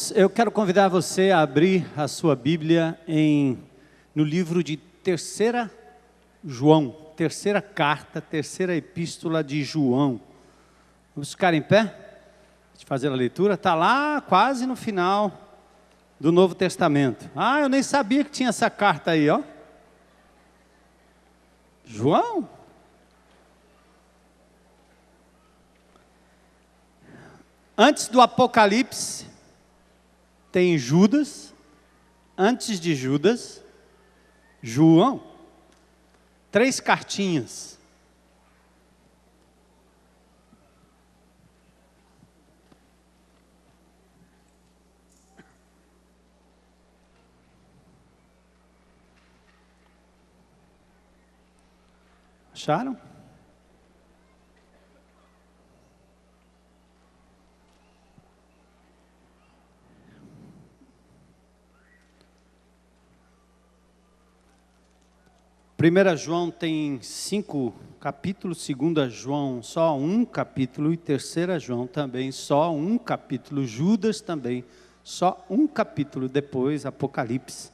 Irmãos, eu quero convidar você a abrir a sua Bíblia no livro de 3 João, terceira carta, terceira epístola de João. Vamos ficar em pé? De fazer a leitura. Está lá quase no final do Novo Testamento. Ah, eu nem sabia que tinha essa carta aí, ó. João? Antes do Apocalipse, tem Judas. Antes de Judas, João. 3 cartinhas. Acharam? Primeira João tem 5 capítulos, 2 João só 1 capítulo e 3 João também só 1 capítulo, Judas também só 1 capítulo, depois Apocalipse.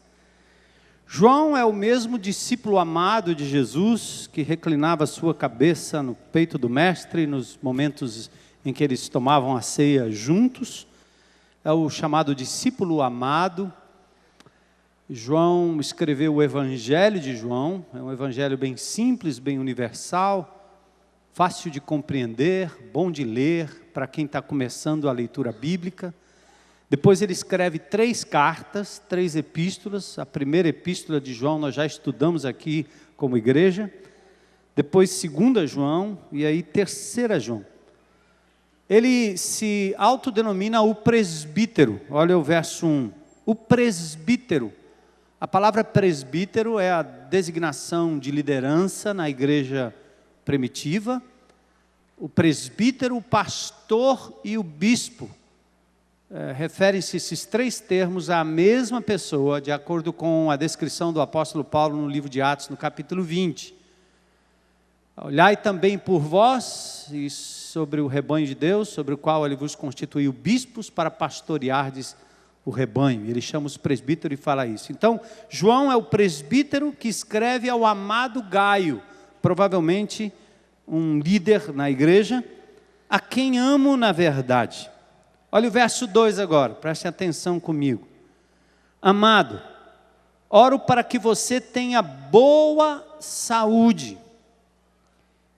João é o mesmo discípulo amado de Jesus que reclinava sua cabeça no peito do mestre nos momentos em que eles tomavam a ceia juntos. É o chamado discípulo amado. João escreveu o Evangelho de João, é um evangelho bem simples, bem universal, fácil de compreender, bom de ler para quem está começando a leitura bíblica. Depois ele escreve 3 cartas, 3 epístolas. A primeira epístola de João nós já estudamos aqui como igreja. Depois 2 João e aí 3 João. Ele se autodenomina o presbítero. Olha o verso 1. O presbítero. A palavra presbítero é a designação de liderança na igreja primitiva. O presbítero, o pastor e o bispo. Referem-se esses 3 termos à mesma pessoa, de acordo com a descrição do apóstolo Paulo no livro de Atos, no capítulo 20. Olhai também por vós, e sobre o rebanho de Deus, sobre o qual ele vos constituiu bispos para pastoreardes o rebanho. Ele chama os presbíteros e fala isso. Então, João é o presbítero que escreve ao amado Gaio, provavelmente um líder na igreja, a quem amo na verdade. Olha o verso 2 agora, preste atenção comigo. Amado, oro para que você tenha boa saúde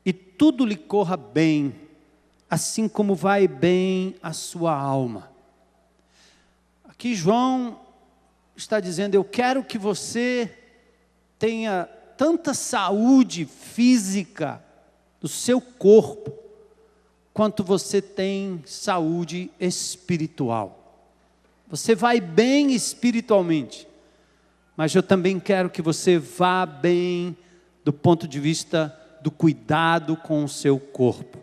e tudo lhe corra bem, assim como vai bem a sua alma. Aqui João está dizendo, eu quero que você tenha tanta saúde física do seu corpo, quanto você tem saúde espiritual. Você vai bem espiritualmente, mas eu também quero que você vá bem do ponto de vista do cuidado com o seu corpo.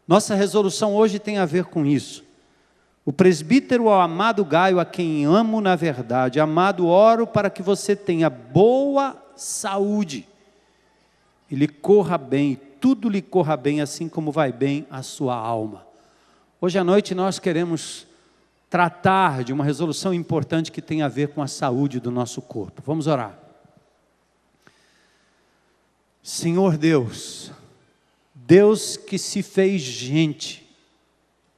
Nossa resolução hoje tem a ver com isso. O presbítero ao amado Gaio, a quem amo na verdade. Amado, oro para que você tenha boa saúde e lhe corra bem, tudo lhe corra bem, assim como vai bem a sua alma. Hoje à noite nós queremos tratar de uma resolução importante que tem a ver com a saúde do nosso corpo. Vamos orar. Senhor Deus, Deus que se fez gente,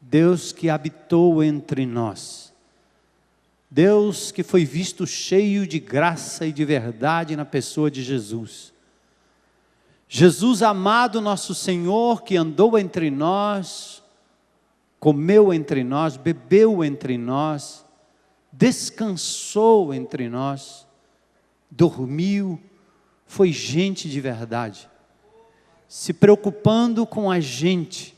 Deus que habitou entre nós, Deus que foi visto cheio de graça e de verdade na pessoa de Jesus. Jesus amado nosso Senhor, que andou entre nós, comeu entre nós, bebeu entre nós, descansou entre nós, dormiu, foi gente de verdade, se preocupando com a gente,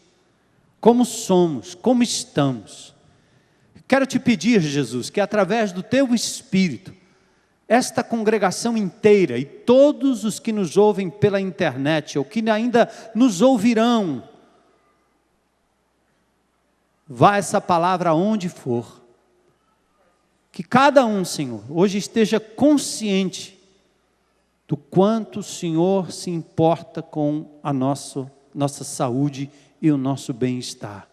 como somos, como estamos. Quero te pedir, Jesus, que através do teu Espírito, esta congregação inteira e todos os que nos ouvem pela internet, ou que ainda nos ouvirão, vá essa palavra aonde for, que cada um, Senhor, hoje esteja consciente do quanto o Senhor se importa com a nossa saúde e o nosso bem-estar.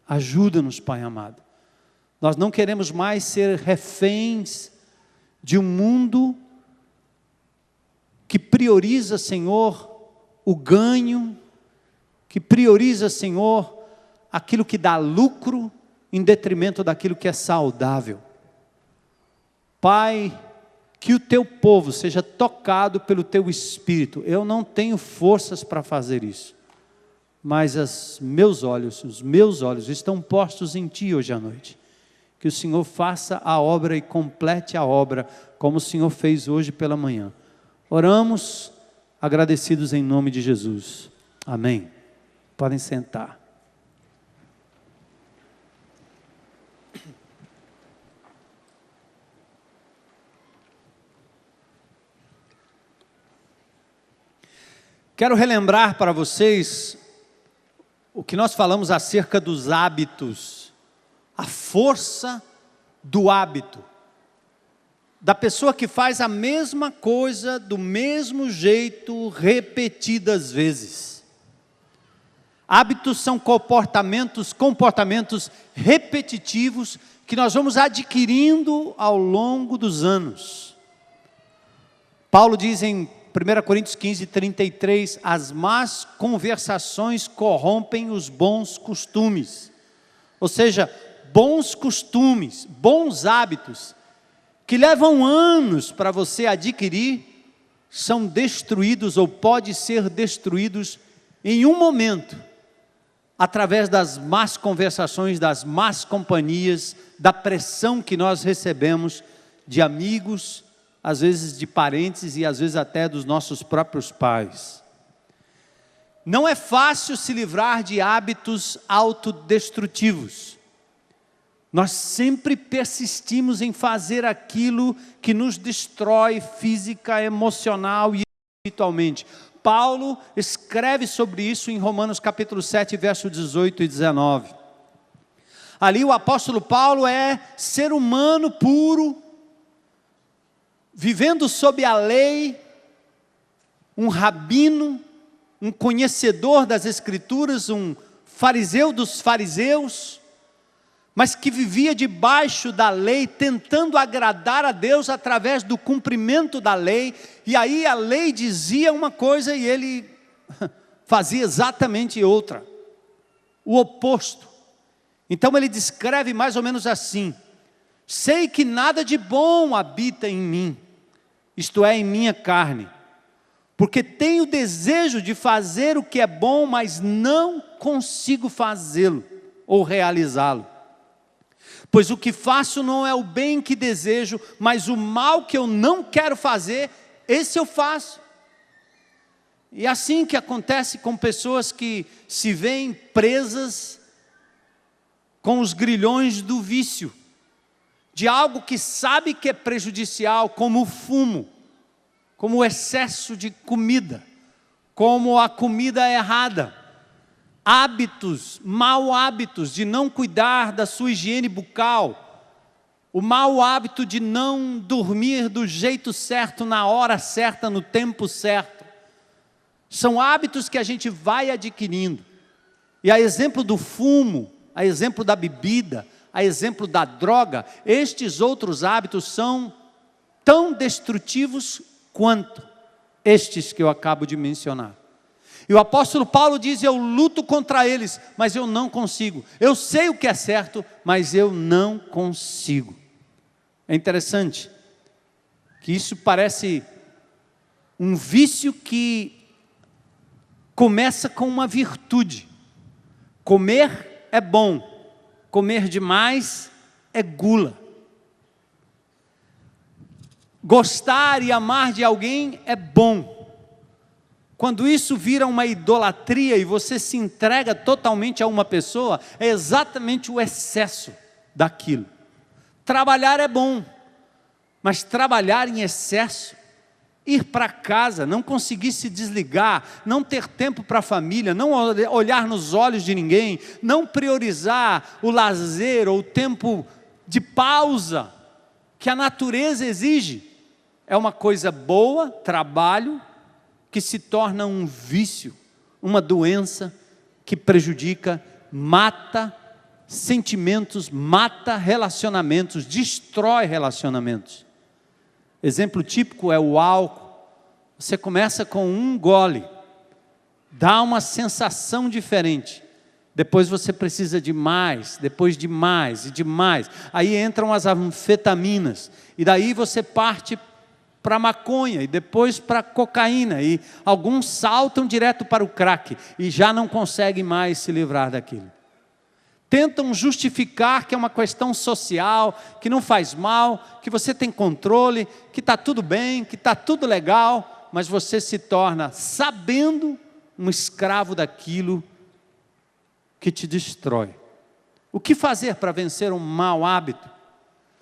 Ajuda-nos, Pai amado. Nós não queremos mais ser reféns de um mundo que prioriza, Senhor, o ganho, que prioriza, Senhor, aquilo que dá lucro em detrimento daquilo que é saudável. Pai, que o teu povo seja tocado pelo teu Espírito. Eu não tenho forças para fazer isso, mas os meus olhos estão postos em Ti hoje à noite. Que o Senhor faça a obra e complete a obra, como o Senhor fez hoje pela manhã. Oramos, agradecidos em nome de Jesus. Amém. Podem sentar. Quero relembrar para vocês o que nós falamos acerca dos hábitos, a força do hábito, da pessoa que faz a mesma coisa do mesmo jeito repetidas vezes. Hábitos são comportamentos repetitivos que nós vamos adquirindo ao longo dos anos. Paulo diz em 1 Coríntios 15, 33, as más conversações corrompem os bons costumes. Ou seja, bons costumes, bons hábitos, que levam anos para você adquirir, são destruídos ou podem ser destruídos em um momento, através das más conversações, das más companhias, da pressão que nós recebemos de amigos, às vezes de parentes e às vezes até dos nossos próprios pais. Não é fácil se livrar de hábitos autodestrutivos. Nós sempre persistimos em fazer aquilo que nos destrói física, emocional e espiritualmente. Paulo escreve sobre isso em Romanos capítulo 7, verso 18 e 19. Ali o apóstolo Paulo é ser humano puro, vivendo sob a lei, um rabino, um conhecedor das Escrituras, um fariseu dos fariseus, mas que vivia debaixo da lei, tentando agradar a Deus através do cumprimento da lei, e aí a lei dizia uma coisa e ele fazia exatamente outra, o oposto. Então ele descreve mais ou menos assim: sei que nada de bom habita em mim, isto é, em minha carne, porque tenho desejo de fazer o que é bom, mas não consigo fazê-lo ou realizá-lo. Pois o que faço não é o bem que desejo, mas o mal que eu não quero fazer, esse eu faço. E é assim que acontece com pessoas que se veem presas com os grilhões do vício, de algo que sabe que é prejudicial, como o fumo, como o excesso de comida, como a comida errada. Hábitos, mau hábitos de não cuidar da sua higiene bucal, o mau hábito de não dormir do jeito certo, na hora certa, no tempo certo. São hábitos que a gente vai adquirindo. E a exemplo do fumo, a exemplo da bebida, a exemplo da droga, estes outros hábitos são tão destrutivos quanto estes que eu acabo de mencionar. E o apóstolo Paulo diz: eu luto contra eles, mas eu não consigo. Eu sei o que é certo, mas eu não consigo. É interessante que isso parece um vício que começa com uma virtude. Comer é bom, comer demais é gula. Gostar e amar de alguém é bom. Quando isso vira uma idolatria e você se entrega totalmente a uma pessoa, é exatamente o excesso daquilo. Trabalhar é bom, mas trabalhar em excesso, ir para casa, não conseguir se desligar, não ter tempo para a família, não olhar nos olhos de ninguém, não priorizar o lazer ou o tempo de pausa que a natureza exige, é uma coisa boa, trabalho, que se torna um vício, uma doença que prejudica, mata sentimentos, mata relacionamentos, destrói relacionamentos. Exemplo típico é o álcool. Você começa com um gole, dá uma sensação diferente. Depois você precisa de mais, depois de mais e de mais. Aí entram as anfetaminas. E daí você parte para a maconha e depois para a cocaína. E alguns saltam direto para o crack e já não conseguem mais se livrar daquilo. Tentam justificar que é uma questão social, que não faz mal, que você tem controle, que está tudo bem, que está tudo legal, mas você se torna, sabendo, um escravo daquilo que te destrói. O que fazer para vencer um mau hábito?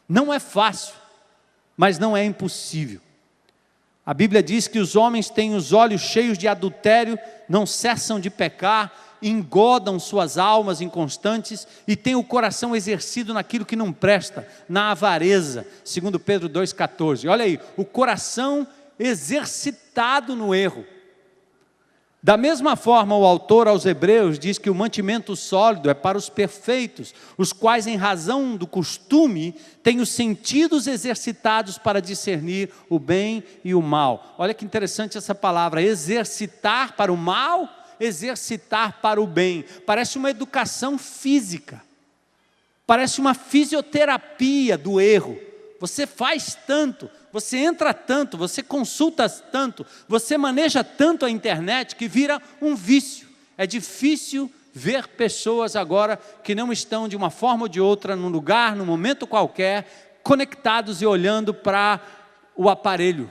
Não é fácil, mas não é impossível. A Bíblia diz que os homens têm os olhos cheios de adultério, não cessam de pecar, engodam suas almas inconstantes e têm o coração exercido naquilo que não presta, na avareza, segundo Pedro 2,14. Olha aí, o coração exercitado no erro. Da mesma forma, o autor aos Hebreus diz que o mantimento sólido é para os perfeitos, os quais, em razão do costume, têm os sentidos exercitados para discernir o bem e o mal. Olha que interessante essa palavra, exercitar para o mal, exercitar para o bem. Parece uma educação física, parece uma fisioterapia do erro. Você faz tanto, você entra tanto, você consulta tanto, você maneja tanto a internet que vira um vício. É difícil ver pessoas agora que não estão de uma forma ou de outra, num lugar, num momento qualquer, conectados e olhando para o aparelho.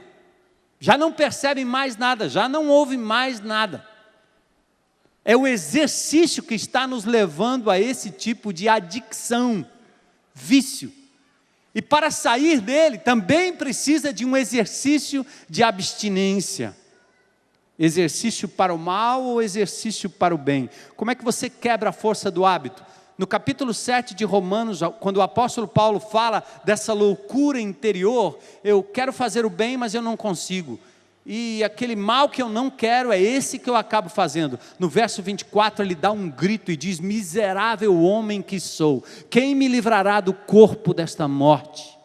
Já não percebem mais nada, já não ouvem mais nada. É o exercício que está nos levando a esse tipo de adicção, vício. E para sair dele, também precisa de um exercício de abstinência. Exercício para o mal ou exercício para o bem? Como é que você quebra a força do hábito? No capítulo 7 de Romanos, quando o apóstolo Paulo fala dessa loucura interior, eu quero fazer o bem, mas eu não consigo. E aquele mal que eu não quero é esse que eu acabo fazendo. No verso 24 ele dá um grito e diz: miserável homem que sou, quem me livrará do corpo desta morte?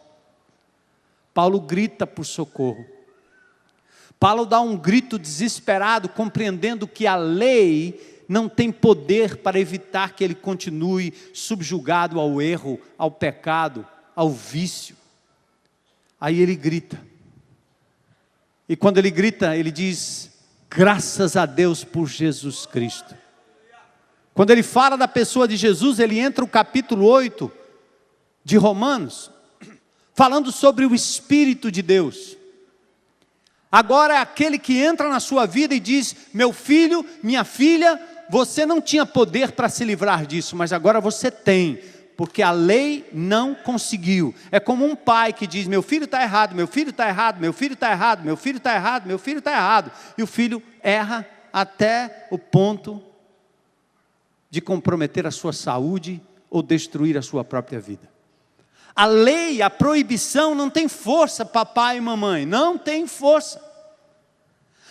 Paulo grita por socorro. Paulo dá um grito desesperado, compreendendo que a lei não tem poder para evitar que ele continue subjugado ao erro, ao pecado, ao vício. Aí ele grita. E quando ele grita, ele diz: graças a Deus por Jesus Cristo. Quando ele fala da pessoa de Jesus, ele entra no capítulo 8 de Romanos, falando sobre o Espírito de Deus. Agora é aquele que entra na sua vida e diz: meu filho, minha filha, você não tinha poder para se livrar disso, mas agora você tem. Porque a lei não conseguiu. É como um pai que diz: meu filho está errado, meu filho está errado, meu filho está errado, meu filho está errado, meu filho está errado. E o filho erra até o ponto de comprometer a sua saúde ou destruir a sua própria vida. A lei, a proibição não tem força, papai e mamãe, não tem força.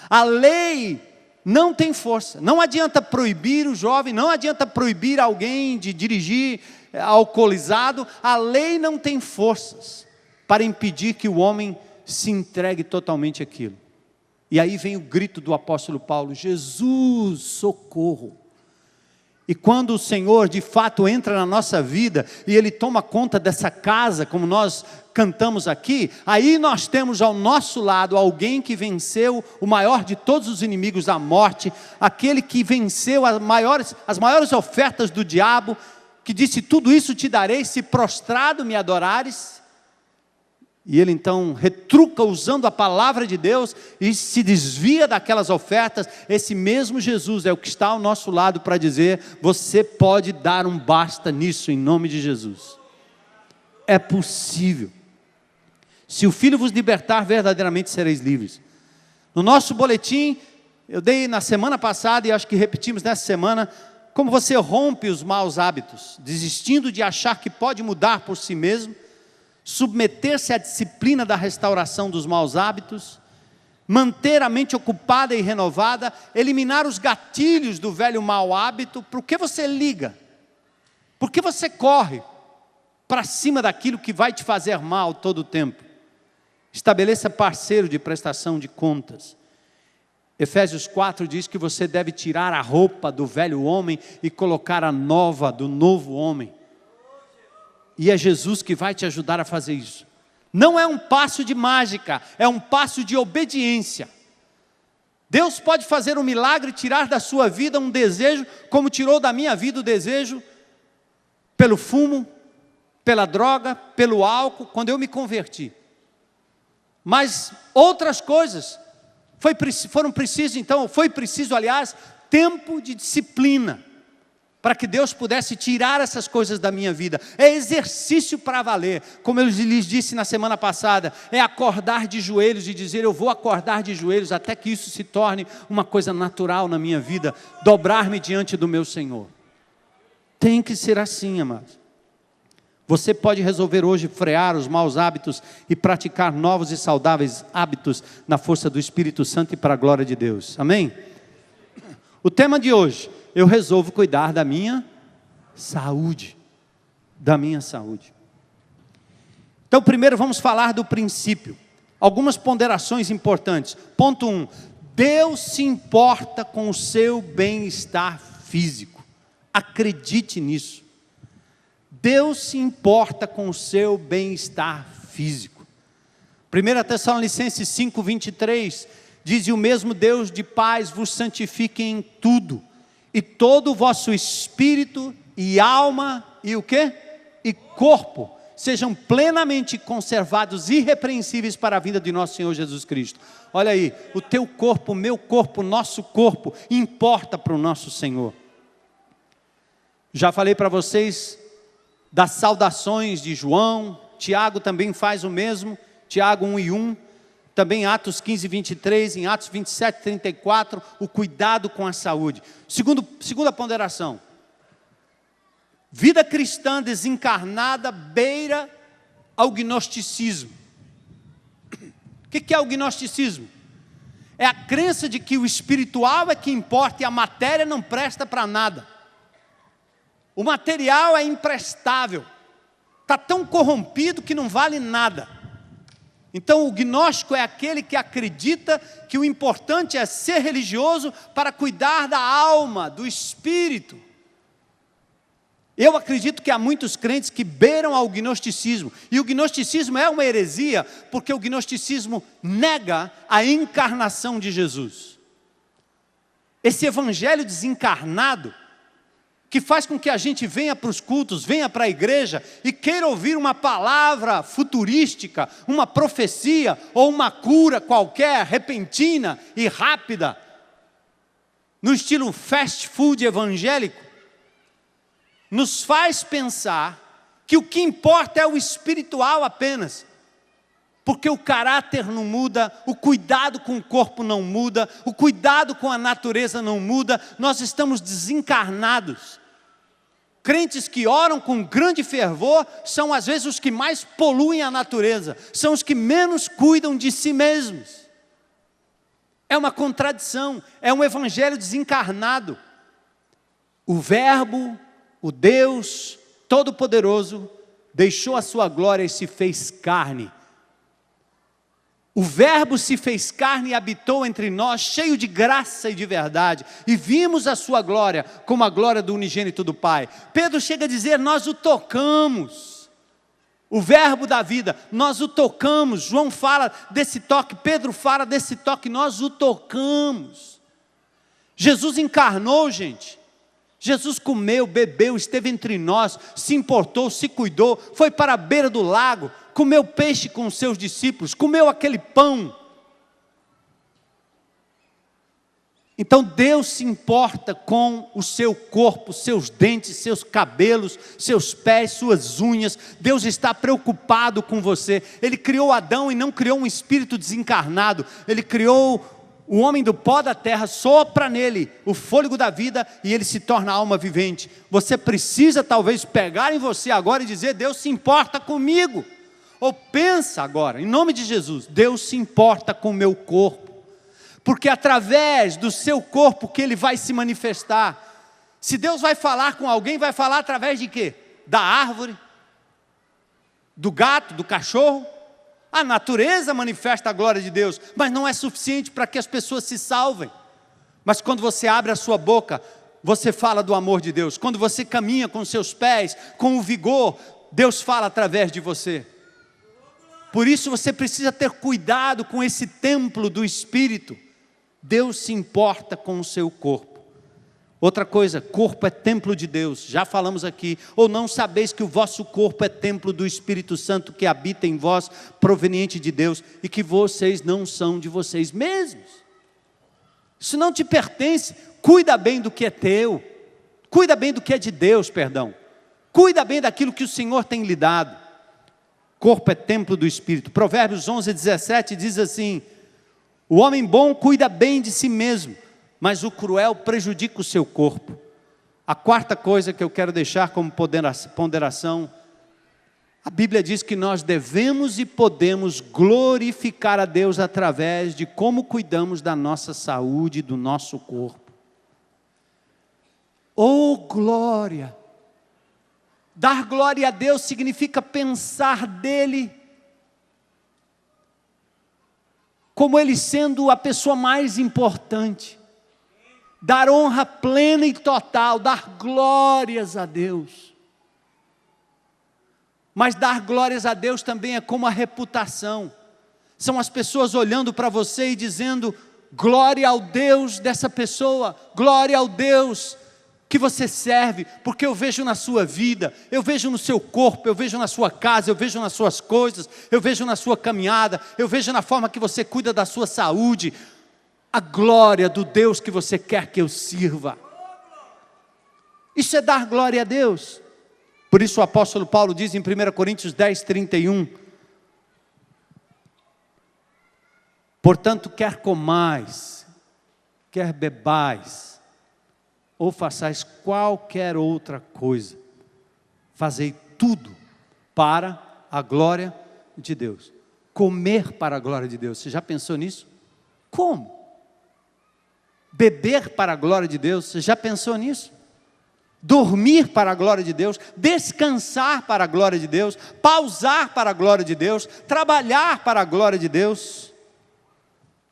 A lei não tem força. Não adianta proibir o jovem, não adianta proibir alguém de dirigir alcoolizado. A lei não tem forças para impedir que o homem se entregue totalmente àquilo. E aí vem o grito do apóstolo Paulo: Jesus, socorro. E quando o Senhor de fato entra na nossa vida e Ele toma conta dessa casa, como nós cantamos aqui, aí nós temos ao nosso lado alguém que venceu o maior de todos os inimigos, a morte, aquele que venceu as maiores ofertas do diabo, que disse: tudo isso te darei se prostrado me adorares. E ele então retruca usando a palavra de Deus e se desvia daquelas ofertas. Esse mesmo Jesus é o que está ao nosso lado para dizer: você pode dar um basta nisso em nome de Jesus. É possível. Se o Filho vos libertar, verdadeiramente sereis livres. No nosso boletim, eu dei na semana passada e acho que repetimos nessa semana, como você rompe os maus hábitos, desistindo de achar que pode mudar por si mesmo, submeter-se à disciplina da restauração dos maus hábitos, manter a mente ocupada e renovada, eliminar os gatilhos do velho mau hábito. Por que você liga? Por que você corre para cima daquilo que vai te fazer mal todo o tempo? Estabeleça parceiro de prestação de contas. Efésios 4 diz que você deve tirar a roupa do velho homem e colocar a nova do novo homem. E é Jesus que vai te ajudar a fazer isso. Não é um passo de mágica, é um passo de obediência. Deus pode fazer um milagre e tirar da sua vida um desejo, como tirou da minha vida o desejo pelo fumo, pela droga, pelo álcool, quando eu me converti. Mas outras coisas foi preciso, aliás, tempo de disciplina, para que Deus pudesse tirar essas coisas da minha vida. É exercício para valer, como eu lhes disse na semana passada, é acordar de joelhos e dizer, eu vou acordar de joelhos até que isso se torne uma coisa natural na minha vida, dobrar-me diante do meu Senhor. Tem que ser assim, amados. Você pode resolver hoje frear os maus hábitos e praticar novos e saudáveis hábitos na força do Espírito Santo e para a glória de Deus. Amém? O tema de hoje, eu resolvo cuidar da minha saúde. Da minha saúde. Então, primeiro vamos falar do princípio. Algumas ponderações importantes. Ponto 1. Deus se importa com o seu bem-estar físico. Acredite nisso. Deus se importa com o seu bem-estar físico. 1 Tessalonicenses 5:23 diz, e o mesmo Deus de paz vos santifique em tudo, e todo o vosso espírito e alma, e o quê? E corpo, sejam plenamente conservados, irrepreensíveis para a vinda de nosso Senhor Jesus Cristo. Olha aí, o teu corpo, o meu corpo, o nosso corpo, importa para o nosso Senhor. Já falei para vocês das saudações de João, Tiago também faz o mesmo, Tiago 1:1, também Atos 15:23, em Atos 27:34, o cuidado com a saúde. Segunda ponderação, vida cristã desencarnada beira ao gnosticismo. O que é o gnosticismo? É a crença de que o espiritual é que importa e a matéria não presta para nada. O material é imprestável, está tão corrompido que não vale nada. Então o gnóstico é aquele que acredita que o importante é ser religioso para cuidar da alma, do espírito. Eu acredito que há muitos crentes que beiram ao gnosticismo, e o gnosticismo é uma heresia, porque o gnosticismo nega a encarnação de Jesus. Esse evangelho desencarnado, que faz com que a gente venha para os cultos, venha para a igreja e queira ouvir uma palavra futurística, uma profecia ou uma cura qualquer, repentina e rápida, no estilo fast food evangélico, nos faz pensar que o que importa é o espiritual apenas, porque o caráter não muda, o cuidado com o corpo não muda, o cuidado com a natureza não muda, nós estamos desencarnados. Crentes que oram com grande fervor são às vezes os que mais poluem a natureza, são os que menos cuidam de si mesmos. É uma contradição, é um evangelho desencarnado. O Verbo, o Deus Todo-Poderoso, deixou a sua glória e se fez carne. O Verbo se fez carne e habitou entre nós, cheio de graça e de verdade, e vimos a sua glória, como a glória do unigênito do Pai. Pedro chega a dizer, nós o tocamos, o Verbo da vida, nós o tocamos. João fala desse toque, Pedro fala desse toque, nós o tocamos. Jesus encarnou, gente. Jesus comeu, bebeu, esteve entre nós, se importou, se cuidou, foi para a beira do lago, comeu peixe com os seus discípulos, comeu aquele pão. Então Deus se importa com o seu corpo, seus dentes, seus cabelos, seus pés, suas unhas. Deus está preocupado com você. Ele criou Adão e não criou um espírito desencarnado. Ele criou o homem do pó da terra, sopra nele o fôlego da vida e ele se torna alma vivente. Você precisa talvez pegar em você agora e dizer, Deus se importa comigo. Ou pensa agora, em nome de Jesus, Deus se importa com o meu corpo. Porque através do seu corpo que Ele vai se manifestar. Se Deus vai falar com alguém, vai falar através de quê? Da árvore, do gato, do cachorro. A natureza manifesta a glória de Deus, mas não é suficiente para que as pessoas se salvem. Mas quando você abre a sua boca, você fala do amor de Deus. Quando você caminha com seus pés, com o vigor, Deus fala através de você. Por isso você precisa ter cuidado com esse templo do Espírito. Deus se importa com o seu corpo. Outra coisa, corpo é templo de Deus, já falamos aqui. Ou não sabeis que o vosso corpo é templo do Espírito Santo que habita em vós, proveniente de Deus, e que vocês não são de vocês mesmos. Isso não te pertence. Cuida bem do que é teu, cuida bem do que é de Deus, perdão. Cuida bem daquilo que o Senhor tem lhe dado. Corpo é templo do Espírito. Provérbios 11:17 diz assim: o homem bom cuida bem de si mesmo, mas o cruel prejudica o seu corpo. A quarta coisa que eu quero deixar como ponderação, a Bíblia diz que nós devemos e podemos glorificar a Deus através de como cuidamos da nossa saúde e do nosso corpo. Oh glória! Dar glória a Deus significa pensar dele como ele sendo a pessoa mais importante. Dar honra plena e total, dar glórias a Deus. Mas dar glórias a Deus também é como a reputação. São as pessoas olhando para você e dizendo: glória ao Deus dessa pessoa, glória ao Deus que você serve, porque eu vejo na sua vida, eu vejo no seu corpo, eu vejo na sua casa, eu vejo nas suas coisas, eu vejo na sua caminhada, eu vejo na forma que você cuida da sua saúde, a glória do Deus que você quer que eu sirva. Isso é dar glória a Deus. Por isso o apóstolo Paulo diz em 1 Coríntios 10:31, portanto, quer comais, quer bebais, ou façais qualquer outra coisa, fazei tudo para a glória de Deus. Comer para a glória de Deus, você já pensou nisso? Como? Beber para a glória de Deus, você já pensou nisso? Dormir para a glória de Deus, descansar para a glória de Deus, pausar para a glória de Deus, trabalhar para a glória de Deus.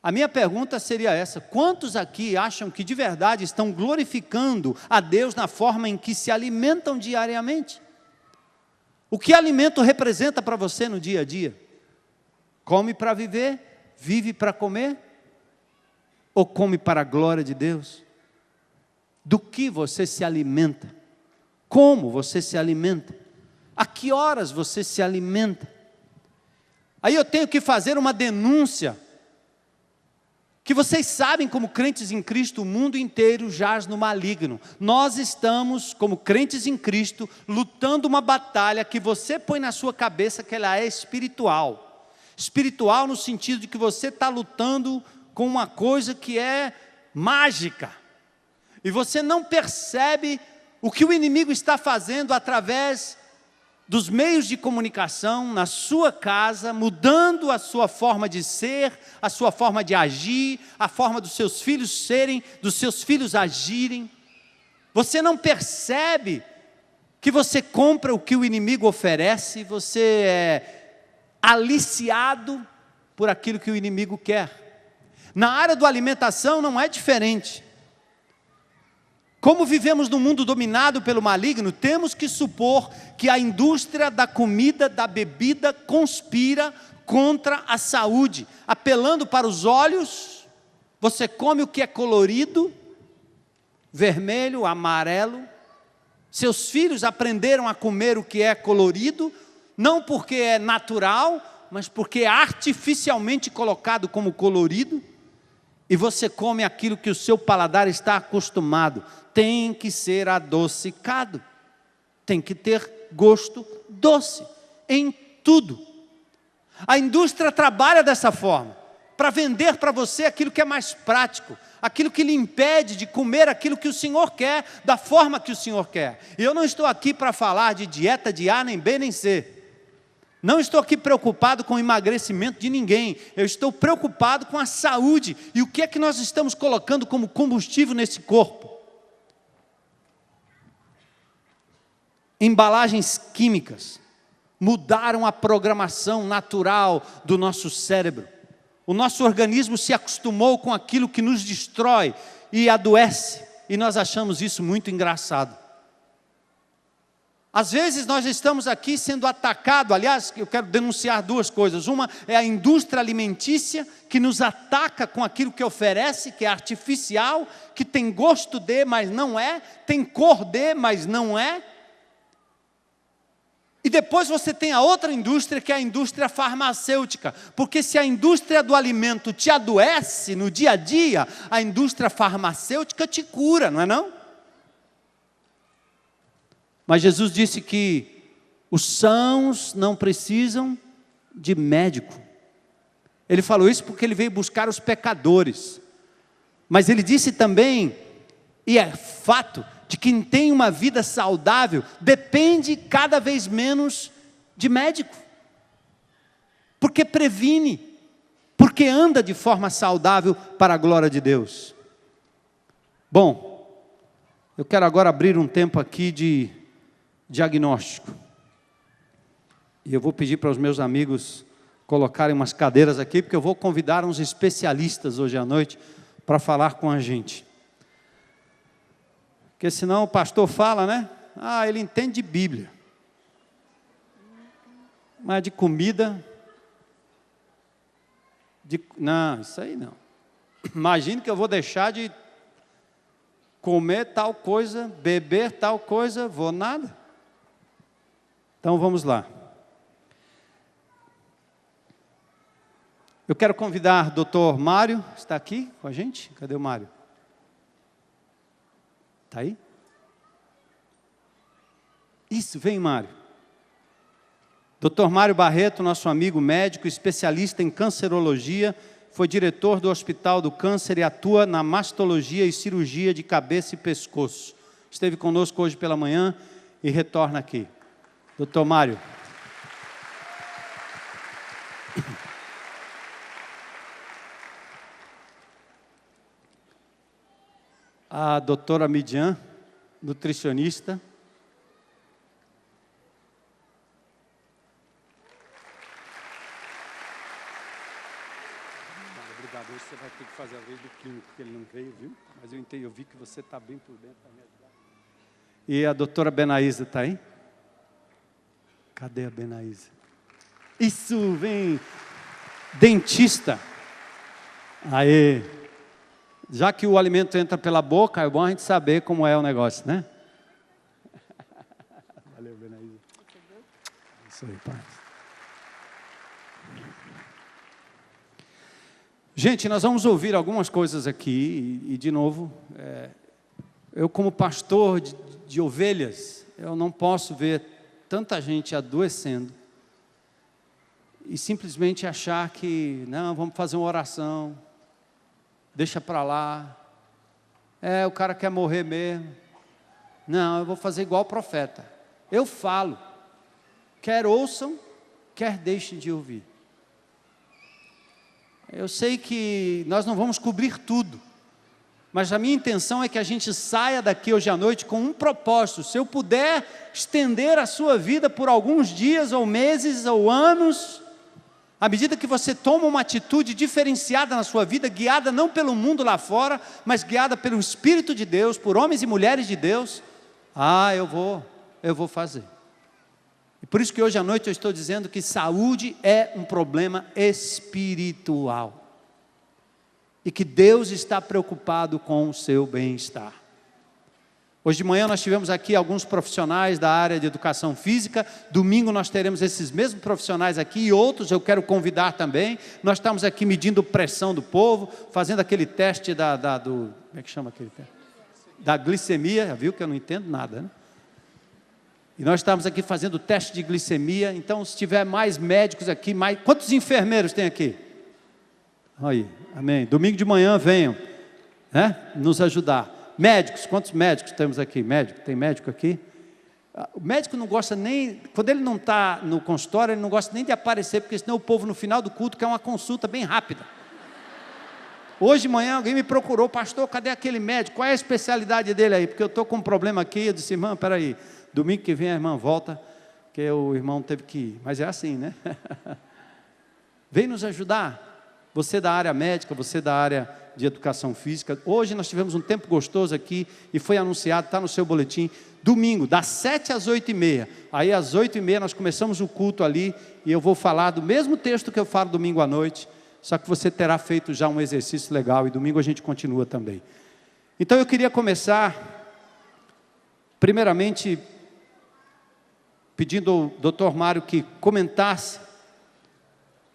A minha pergunta seria essa: quantos aqui acham que de verdade estão glorificando a Deus na forma em que se alimentam diariamente? O que alimento representa para você no dia a dia? Come para viver? Vive para comer? Ou come para a glória de Deus? Do que você se alimenta? Como você se alimenta? A que horas você se alimenta? Aí eu tenho que fazer uma denúncia, que vocês sabem, como crentes em Cristo, o mundo inteiro jaz no maligno. Nós estamos, como crentes em Cristo, lutando uma batalha que você põe na sua cabeça que ela é espiritual. Espiritual no sentido de que você está lutando com uma coisa que é mágica. E você não percebe o que o inimigo está fazendo através dos meios de comunicação, na sua casa, mudando a sua forma de ser, a sua forma de agir, a forma dos seus filhos serem, dos seus filhos agirem. Você não percebe que você compra o que o inimigo oferece, você é aliciado por aquilo que o inimigo quer. Na área da alimentação não é diferente. Como vivemos num mundo dominado pelo maligno, temos que supor que a indústria da comida, da bebida, conspira contra a saúde, apelando para os olhos. Você come o que é colorido, vermelho, amarelo. Seus filhos aprenderam a comer o que é colorido, não porque é natural, mas porque é artificialmente colocado como colorido. E você come aquilo que o seu paladar está acostumado. Tem que ser adocicado, tem que ter gosto doce em tudo. A indústria trabalha dessa forma, para vender para você aquilo que é mais prático, aquilo que lhe impede de comer aquilo que o Senhor quer, da forma que o Senhor quer. E eu não estou aqui para falar de dieta de A, nem B, nem C. Não estou aqui preocupado com o emagrecimento de ninguém, eu estou preocupado com a saúde, e o que é que nós estamos colocando como combustível nesse corpo? embalagens químicas mudaram a programação natural do nosso cérebro. O nosso organismo se acostumou com aquilo que nos destrói e adoece, e nós achamos isso muito engraçado. Às vezes nós estamos aqui sendo atacados, aliás, eu quero denunciar duas coisas. Uma é a indústria alimentícia, que nos ataca com aquilo que oferece, que é artificial, que tem gosto de, mas não é, tem cor de, mas não é. E depois você tem a outra indústria, que é a indústria farmacêutica, porque se a indústria do alimento te adoece no dia a dia, a indústria farmacêutica te cura, não é não? Mas Jesus disse que os sãos não precisam de médico. Ele falou isso porque ele veio buscar os pecadores. Mas ele disse também, e é fato, de quem tem uma vida saudável, depende cada vez menos de médico. Porque previne, porque anda de forma saudável para a glória de Deus. Bom, eu quero agora abrir um tempo aqui de diagnóstico. E eu vou pedir para os meus amigos colocarem umas cadeiras aqui, porque eu vou convidar uns especialistas hoje à noite para falar com a gente. Porque senão o pastor fala, né? Ah, ele entende de Bíblia. Mas de comida... Não, isso aí não. Imagine que eu vou deixar de comer tal coisa, beber tal coisa, vou nada. Então vamos lá. Eu quero convidar o doutor Mário, está aqui com a gente? Cadê o Mário? Está aí? Isso, vem Mário. Dr. Mário Barreto, nosso amigo médico, especialista em cancerologia, foi diretor do Hospital do Câncer e atua na mastologia e cirurgia de cabeça e pescoço. Esteve conosco hoje pela manhã e retorna aqui. Dr. Mário. A doutora Midian, nutricionista. Obrigado, hoje você vai ter que fazer a vez do clínico, porque ele não veio, viu? Mas eu vi que você está bem por dentro para me ajudar. E a doutora Benaísa está aí? Cadê a Benaísa? Isso, vem! Dentista. Aê! Já que o alimento entra pela boca, é bom a gente saber como é o negócio, né? Valeu, Benaísa. Isso aí, pai. Gente, nós vamos ouvir algumas coisas aqui, e de novo, eu como pastor de ovelhas, eu não posso ver tanta gente adoecendo e simplesmente achar que, não, vamos fazer uma oração, deixa para lá, o cara quer morrer mesmo. Não, eu vou fazer igual o profeta. Eu falo, quer ouçam, quer deixem de ouvir. Eu sei que nós não vamos cobrir tudo, mas a minha intenção é que a gente saia daqui hoje à noite com um propósito. Se eu puder estender a sua vida por alguns dias, ou meses, ou anos, à medida que você toma uma atitude diferenciada na sua vida, guiada não pelo mundo lá fora, mas guiada pelo Espírito de Deus, por homens e mulheres de Deus, eu vou fazer. E por isso que hoje à noite eu estou dizendo que saúde é um problema espiritual. E que Deus está preocupado com o seu bem-estar. Hoje de manhã nós tivemos aqui alguns profissionais da área de educação física. Domingo nós teremos esses mesmos profissionais aqui e outros eu quero convidar também. Nós estamos aqui medindo pressão do povo, fazendo aquele teste como é que chama aquele teste? Da glicemia, já viu que eu não entendo nada, né? E nós estamos aqui fazendo o teste de glicemia. Então, se tiver mais médicos aqui, quantos enfermeiros tem aqui? Aí, amém. Domingo de manhã venham, né, nos ajudar. Médicos, quantos médicos temos aqui? Tem médico aqui? O médico não gosta nem, quando ele não está no consultório, ele não gosta nem de aparecer, porque senão o povo no final do culto quer uma consulta bem rápida. Hoje de manhã alguém me procurou, pastor, cadê aquele médico? Qual é a especialidade dele aí? Porque eu estou com um problema aqui. Eu disse, irmão, peraí, Domingo que vem a irmã volta, que o irmão teve que ir. Mas é assim, né? Vem nos ajudar. Você da área médica, você da área de educação física. Hoje nós tivemos um tempo gostoso aqui e foi anunciado, está no seu boletim, domingo, das 7 às 8h30. Aí às 8h30 nós começamos o culto ali e eu vou falar do mesmo texto que eu falo domingo à noite, só que você terá feito já um exercício legal e domingo a gente continua também. Então eu queria começar, primeiramente, pedindo ao Dr. Mário que comentasse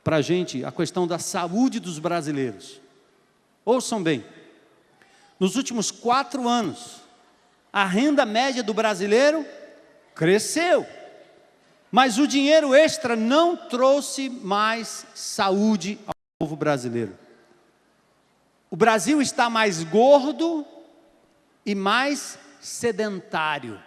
para a gente a questão da saúde dos brasileiros. Ouçam bem, nos últimos 4 anos, a renda média do brasileiro cresceu, mas o dinheiro extra não trouxe mais saúde ao povo brasileiro. O Brasil está mais gordo e mais sedentário.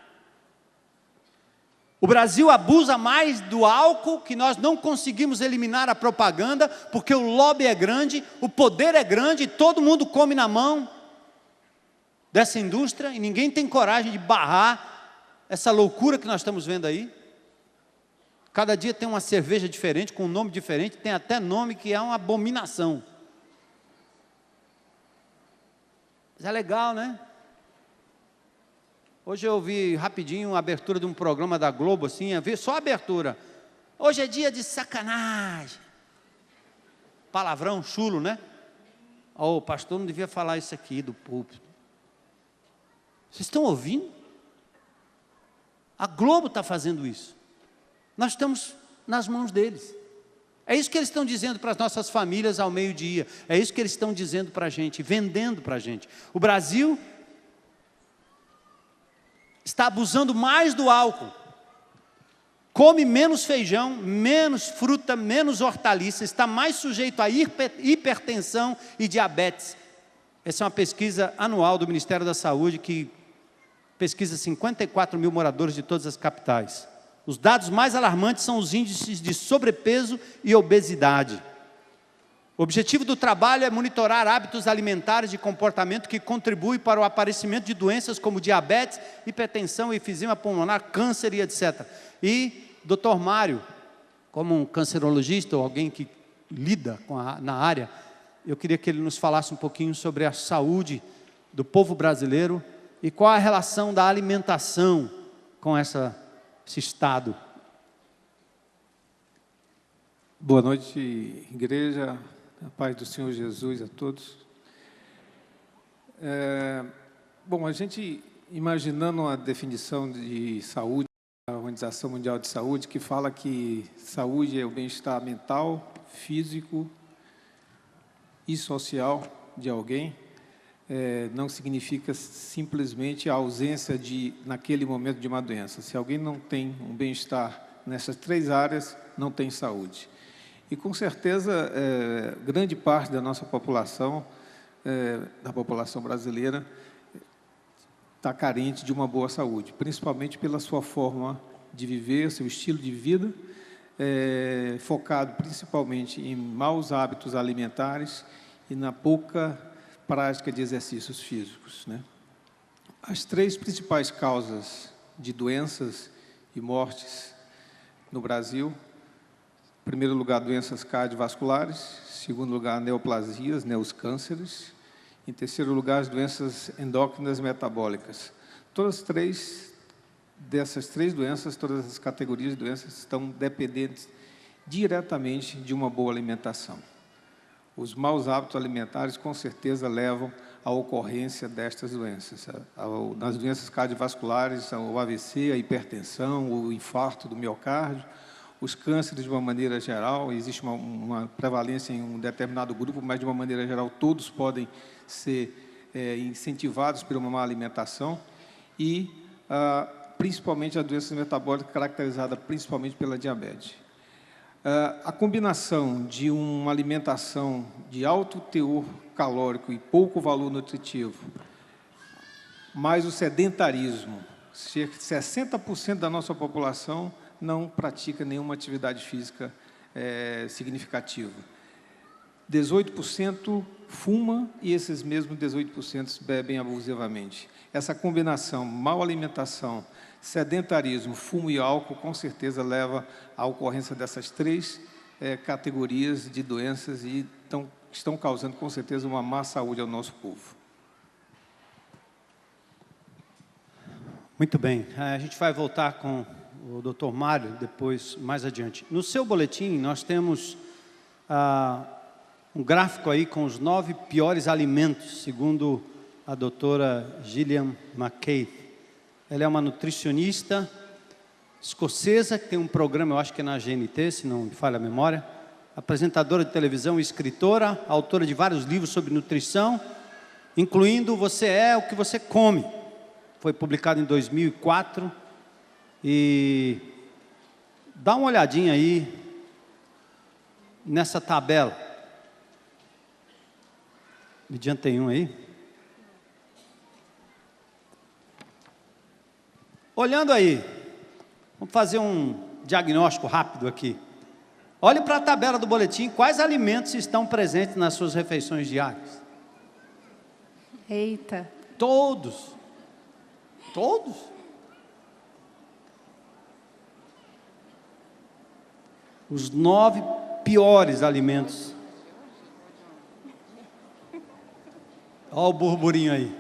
O Brasil abusa mais do álcool, que nós não conseguimos eliminar a propaganda, porque o lobby é grande, o poder é grande, todo mundo come na mão dessa indústria, e ninguém tem coragem de barrar essa loucura que nós estamos vendo aí. Cada dia tem uma cerveja diferente, com um nome diferente, tem até nome que é uma abominação. Mas é legal, né? Hoje eu vi rapidinho a abertura de um programa da Globo, assim, só a abertura. Hoje é dia de sacanagem. Palavrão, chulo, né? O pastor não devia falar isso aqui do púlpito. Vocês estão ouvindo? A Globo está fazendo isso. Nós estamos nas mãos deles. É isso que eles estão dizendo para as nossas famílias ao meio-dia. É isso que eles estão dizendo para a gente, vendendo para a gente. O Brasil está abusando mais do álcool, come menos feijão, menos fruta, menos hortaliça, está mais sujeito a hipertensão e diabetes. Essa é uma pesquisa anual do Ministério da Saúde, que pesquisa 54 mil moradores de todas as capitais. Os dados mais alarmantes são os índices de sobrepeso e obesidade. O objetivo do trabalho é monitorar hábitos alimentares de comportamento que contribuem para o aparecimento de doenças como diabetes, hipertensão, enfisema pulmonar, câncer e etc. E Dr. Mário, como um cancerologista ou alguém que lida na área, eu queria que ele nos falasse um pouquinho sobre a saúde do povo brasileiro e qual a relação da alimentação com esse estado. Boa noite, igreja. A paz do Senhor Jesus a todos. Bom, a gente, imaginando a definição de saúde, a Organização Mundial de Saúde, que fala que saúde é o bem-estar mental, físico e social de alguém, não significa simplesmente a ausência naquele momento de uma doença. Se alguém não tem um bem-estar nessas 3 áreas, não tem saúde. E, com certeza, grande parte da nossa população, da população brasileira, está carente de uma boa saúde, principalmente pela sua forma de viver, seu estilo de vida, focado principalmente em maus hábitos alimentares e na pouca prática de exercícios físicos, né? As 3 principais causas de doenças e mortes no Brasil: em primeiro lugar, doenças cardiovasculares; em segundo lugar, neoplasias, neocânceres; em terceiro lugar, as doenças endócrinas metabólicas. Todas dessas 3 doenças, todas as categorias de doenças estão dependentes diretamente de uma boa alimentação. Os maus hábitos alimentares, com certeza, levam à ocorrência destas doenças. Nas doenças cardiovasculares, o AVC, a hipertensão, o infarto do miocárdio, os cânceres de uma maneira geral. Existe uma prevalência em um determinado grupo, mas de uma maneira geral todos podem ser incentivados por uma má alimentação, e principalmente a doença metabólica, caracterizada principalmente pela diabetes. A combinação de uma alimentação de alto teor calórico e pouco valor nutritivo, mais o sedentarismo, 60% da nossa população não pratica nenhuma atividade física significativa. 18% fuma e esses mesmos 18% bebem abusivamente. Essa combinação, mal alimentação, sedentarismo, fumo e álcool, com certeza leva à ocorrência dessas três categorias de doenças e estão causando, com certeza, uma má saúde ao nosso povo. Muito bem. A gente vai voltar com o Dr. Mário depois, mais adiante. No seu boletim, nós temos um gráfico aí com os 9 piores alimentos, segundo a doutora Gillian McKay. Ela é uma nutricionista escocesa, que tem um programa, eu acho que é na GNT, se não me falha a memória, apresentadora de televisão, escritora, autora de vários livros sobre nutrição, incluindo Você é o que você come. Foi publicado em 2004 e dá uma olhadinha aí nessa tabela. Midian tem um aí. Olhando aí, vamos fazer um diagnóstico rápido aqui. Olhe para a tabela do boletim, quais alimentos estão presentes nas suas refeições diárias? Eita. Todos. Todos? Os 9 piores alimentos. Olha o burburinho aí.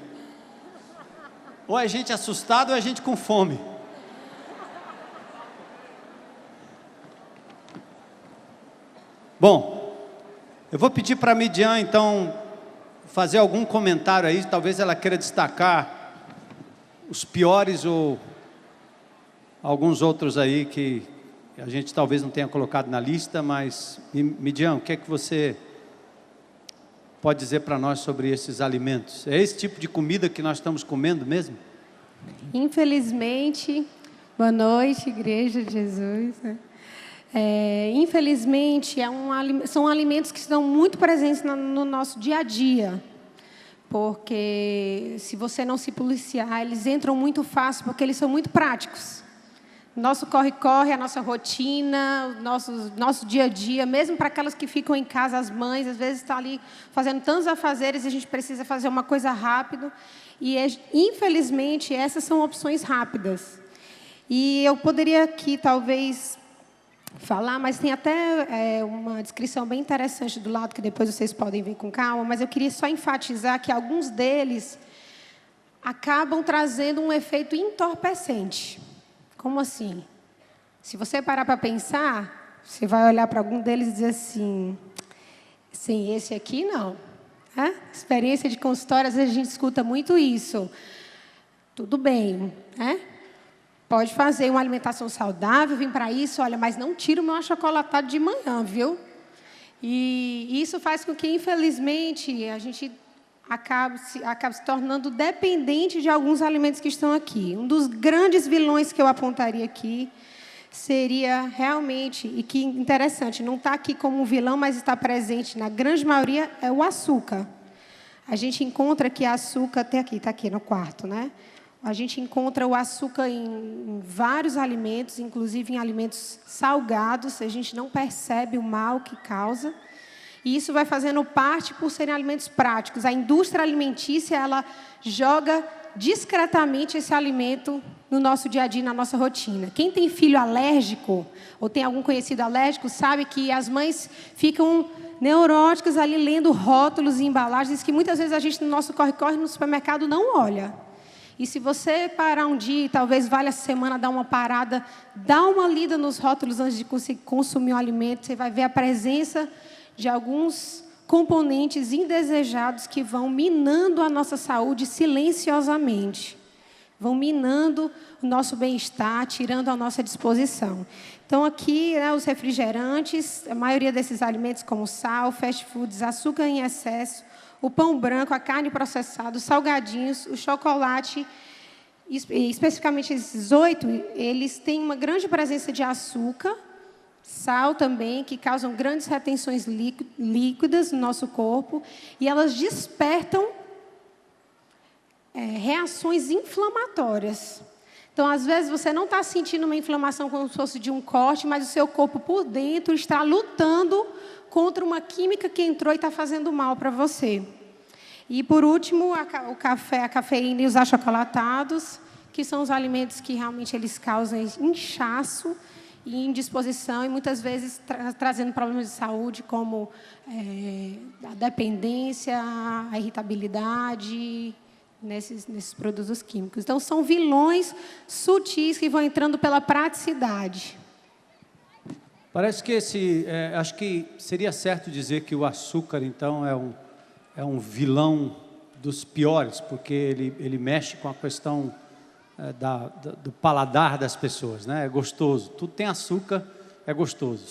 Ou é gente assustada ou é gente com fome. Bom, eu vou pedir para a Midian, então, fazer algum comentário aí. Talvez ela queira destacar os piores ou alguns outros aí que a gente talvez não tenha colocado na lista, mas, Midian, o que é que você pode dizer para nós sobre esses alimentos? É esse tipo de comida que nós estamos comendo mesmo? Infelizmente, boa noite, Igreja de Jesus. Infelizmente, são alimentos que estão muito presentes no nosso dia a dia. Porque se você não se policiar, eles entram muito fácil, porque eles são muito práticos. Nosso corre-corre, a nossa rotina, o nosso dia a dia, mesmo para aquelas que ficam em casa, as mães, às vezes estão ali fazendo tantos afazeres e a gente precisa fazer uma coisa rápido. E, infelizmente, essas são opções rápidas. E eu poderia aqui, talvez, falar, mas tem até uma descrição bem interessante do lado, que depois vocês podem ver com calma, mas eu queria só enfatizar que alguns deles acabam trazendo um efeito entorpecente. Como assim? Se você parar para pensar, você vai olhar para algum deles e dizer assim, sim, esse aqui não. Experiência de consultório, às vezes a gente escuta muito isso. Tudo bem, pode fazer uma alimentação saudável, vim para isso, olha, mas não tira o meu achocolatado de manhã, viu? E isso faz com que, infelizmente, a gente acabe se tornando dependente de alguns alimentos que estão aqui. Um dos grandes vilões que eu apontaria aqui seria realmente, e que interessante, não está aqui como um vilão, mas está presente na grande maioria, é o açúcar. A gente encontra que açúcar, até aqui, está aqui no quarto, né? A gente encontra o açúcar em vários alimentos, inclusive em alimentos salgados. A gente não percebe o mal que causa. E isso vai fazendo parte por serem alimentos práticos. A indústria alimentícia, ela joga discretamente esse alimento no nosso dia a dia, na nossa rotina. Quem tem filho alérgico, ou tem algum conhecido alérgico, sabe que as mães ficam neuróticas ali lendo rótulos e embalagens que muitas vezes a gente, no nosso corre-corre, no supermercado, não olha. E se você parar um dia, talvez valha a semana dar uma parada, dá uma lida nos rótulos antes de consumir o alimento, você vai ver a presença de alguns componentes indesejados que vão minando a nossa saúde silenciosamente. Vão minando o nosso bem-estar, tirando a nossa disposição. Então, aqui, os refrigerantes, a maioria desses alimentos, como sal, fast foods, açúcar em excesso, o pão branco, a carne processada, os salgadinhos, o chocolate, especificamente esses 8, eles têm uma grande presença de açúcar, sal também, que causam grandes retenções líquidas no nosso corpo, e elas despertam reações inflamatórias. Então, às vezes, você não está sentindo uma inflamação como se fosse de um corte, mas o seu corpo por dentro está lutando contra uma química que entrou e está fazendo mal para você. E, por último, o café, a cafeína e os achocolatados, que são os alimentos que realmente eles causam inchaço e indisposição, e muitas vezes trazendo problemas de saúde, como a dependência, a irritabilidade, nesses produtos químicos. Então, são vilões sutis que vão entrando pela praticidade. Parece que acho que seria certo dizer que o açúcar, então, é um vilão dos piores, porque ele mexe com a questão do paladar das pessoas, né? É gostoso, tudo tem açúcar, é gostoso.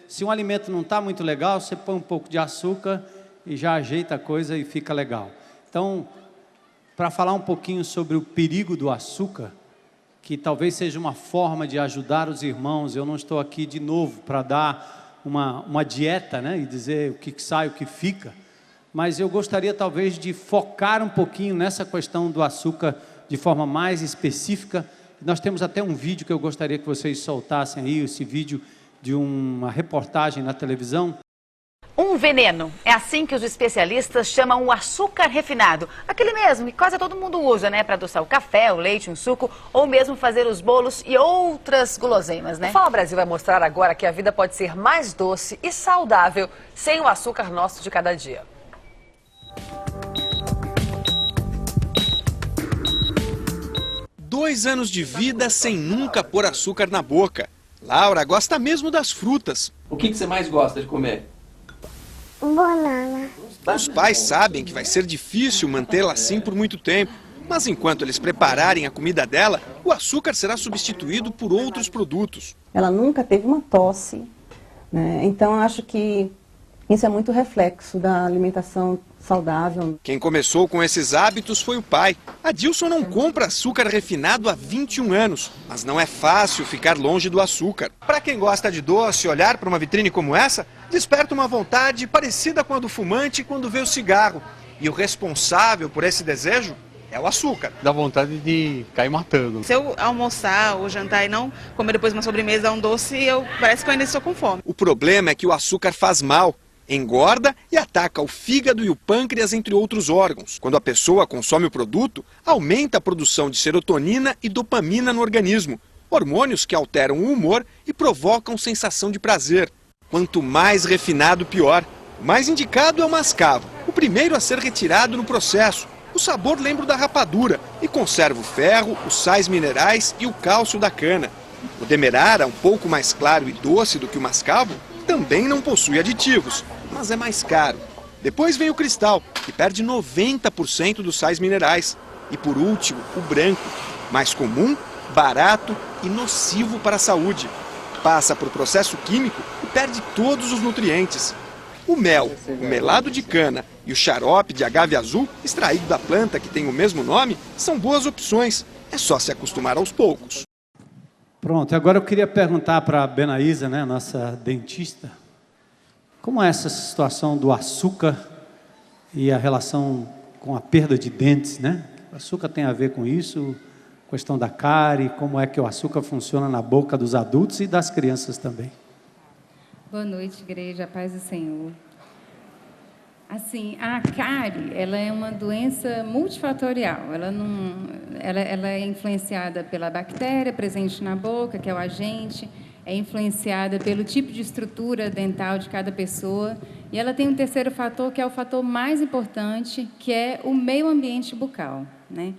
Se um alimento não está muito legal, você põe um pouco de açúcar e já ajeita a coisa e fica legal. Então, para falar um pouquinho sobre o perigo do açúcar, que talvez seja uma forma de ajudar os irmãos, eu não estou aqui de novo para dar uma dieta, né? E dizer o que sai, o que fica, mas eu gostaria talvez de focar um pouquinho nessa questão do açúcar de forma mais específica. Nós temos até um vídeo que eu gostaria que vocês soltassem aí, esse vídeo de uma reportagem na televisão. Um veneno, é assim que os especialistas chamam o açúcar refinado. Aquele mesmo que quase todo mundo usa, né? Para adoçar o café, o leite, um suco, ou mesmo fazer os bolos e outras guloseimas, né? O Fala Brasil vai mostrar agora que a vida pode ser mais doce e saudável sem o açúcar nosso de cada dia. Dois anos de vida sem nunca pôr açúcar na boca. Laura gosta mesmo das frutas. O que você mais gosta de comer? Banana. Os pais sabem que vai ser difícil mantê-la assim por muito tempo. Mas enquanto eles prepararem a comida dela, o açúcar será substituído por outros produtos. Ela nunca teve uma tosse, né? Então acho que isso é muito reflexo da alimentação saudável. Quem começou com esses hábitos foi o pai. Adilson não compra açúcar refinado há 21 anos, mas não é fácil ficar longe do açúcar. Para quem gosta de doce, olhar para uma vitrine como essa, desperta uma vontade parecida com a do fumante quando vê o cigarro. E o responsável por esse desejo é o açúcar. Dá vontade de cair matando. Se eu almoçar ou jantar e não comer depois uma sobremesa, um doce, parece que eu ainda estou com fome. O problema é que o açúcar faz mal. Engorda e ataca o fígado e o pâncreas, entre outros órgãos. Quando a pessoa consome o produto, aumenta a produção de serotonina e dopamina no organismo, hormônios que alteram o humor e provocam sensação de prazer. Quanto mais refinado, pior. O mais indicado é o mascavo, o primeiro a ser retirado no processo. O sabor lembra o da rapadura e conserva o ferro, os sais minerais e o cálcio da cana. O demerara, um pouco mais claro e doce do que o mascavo, também não possui aditivos, mas é mais caro. Depois vem o cristal, que perde 90% dos sais minerais. E por último, o branco, mais comum, barato e nocivo para a saúde. Passa por processo químico e perde todos os nutrientes. O mel, o melado de cana e o xarope de agave azul, extraído da planta que tem o mesmo nome, são boas opções. É só se acostumar aos poucos. Pronto, agora eu queria perguntar para a Benaísa, né, nossa dentista, como é essa situação do açúcar e a relação com a perda de dentes, né? O açúcar tem a ver com isso, questão da cárie, como é que o açúcar funciona na boca dos adultos e das crianças também. Boa noite, igreja, paz do Senhor. Assim, a cárie, ela é uma doença multifatorial. Ela é influenciada pela bactéria presente na boca, que é o agente, é influenciada pelo tipo de estrutura dental de cada pessoa, e ela tem um terceiro fator, que é o fator mais importante, que é o meio ambiente bucal, né?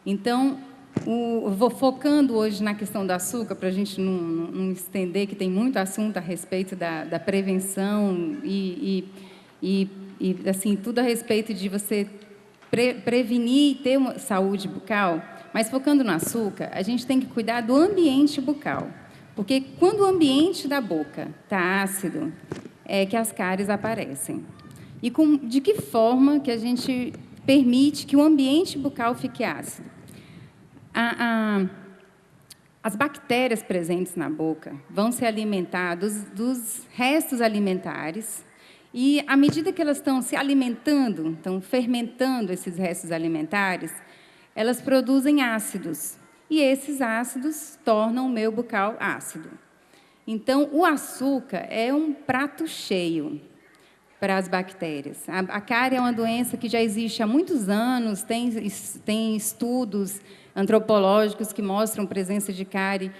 Então, vou focando hoje na questão do açúcar, para a gente não estender, que tem muito assunto a respeito da prevenção e assim, tudo a respeito de você prevenir e ter uma saúde bucal. Mas focando no açúcar, a gente tem que cuidar do ambiente bucal. Porque quando o ambiente da boca está ácido, é que as cáries aparecem. E de que forma que a gente permite que o ambiente bucal fique ácido? As bactérias presentes na boca vão se alimentar dos restos alimentares, e, à medida que elas estão se alimentando, estão fermentando esses restos alimentares, elas produzem ácidos. E esses ácidos tornam o meio bucal ácido. Então, o açúcar é um prato cheio. para as bactérias. A cárie é uma doença que já existe há muitos anos, tem estudos antropológicos que mostram presença de cárie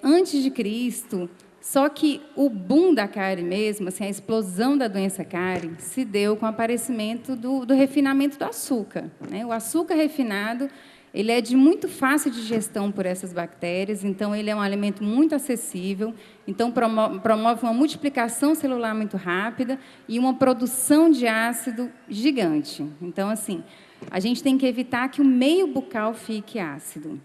antes de Cristo, só que o boom da cárie mesmo, assim, a explosão da doença cárie, se deu com o aparecimento do refinamento do açúcar, né? O açúcar refinado, ele é de muito fácil digestão por essas bactérias, então ele é um alimento muito acessível, então promove uma multiplicação celular muito rápida e uma produção de ácido gigante. Então, assim, a gente tem que evitar que o meio bucal fique ácido.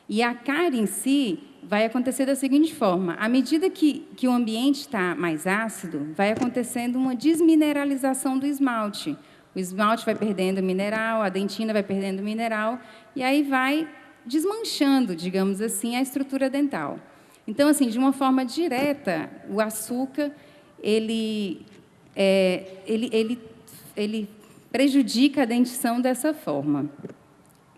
E a cárie em si vai acontecer da seguinte forma: à medida que o ambiente está mais ácido, vai acontecendo uma desmineralização do esmalte. O esmalte vai perdendo mineral, a dentina vai perdendo mineral, e aí vai desmanchando, digamos assim, a estrutura dental. Então, assim, de uma forma direta, o açúcar, ele prejudica a dentição dessa forma.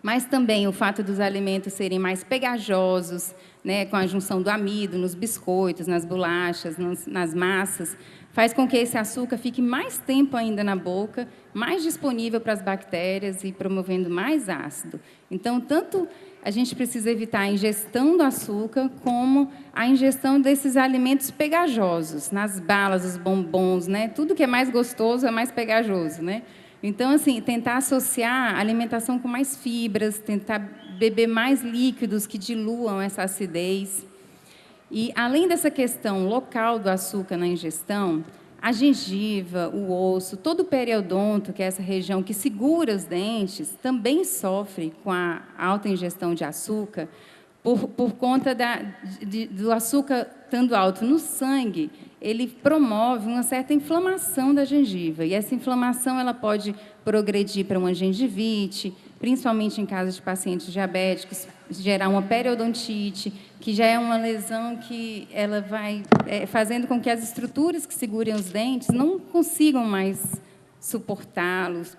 Mas também o fato dos alimentos serem mais pegajosos, né, com a junção do amido nos biscoitos, nas bolachas, nas massas, faz com que esse açúcar fique mais tempo ainda na boca, mais disponível para as bactérias e promovendo mais ácido. Então, tanto a gente precisa evitar a ingestão do açúcar, como a ingestão desses alimentos pegajosos, nas balas, os bombons, né? Tudo que é mais gostoso é mais pegajoso, né? Então, assim, tentar associar a alimentação com mais fibras, tentar beber mais líquidos que diluam essa acidez. E, além dessa questão local do açúcar na ingestão, a gengiva, o osso, todo o periodonto, que é essa região que segura os dentes, também sofre com a alta ingestão de açúcar, por conta do açúcar estando alto no sangue, ele promove uma certa inflamação da gengiva. E essa inflamação ela pode progredir para uma gengivite, principalmente em casos de pacientes diabéticos, gerar uma periodontite, que já é uma lesão que ela vai fazendo com que as estruturas que segurem os dentes não consigam mais suportá-los.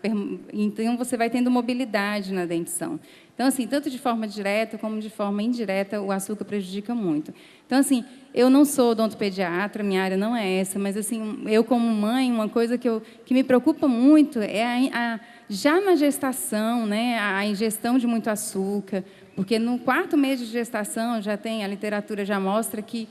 Então, você vai tendo mobilidade na dentição. Então, assim, tanto de forma direta como de forma indireta, o açúcar prejudica muito. Então, assim, eu não sou odontopediatra, minha área não é essa, mas, assim, eu como mãe, uma coisa que me preocupa muito é já na gestação, né, a ingestão de muito açúcar, porque no 4º mês de gestação já tem, a literatura já mostra que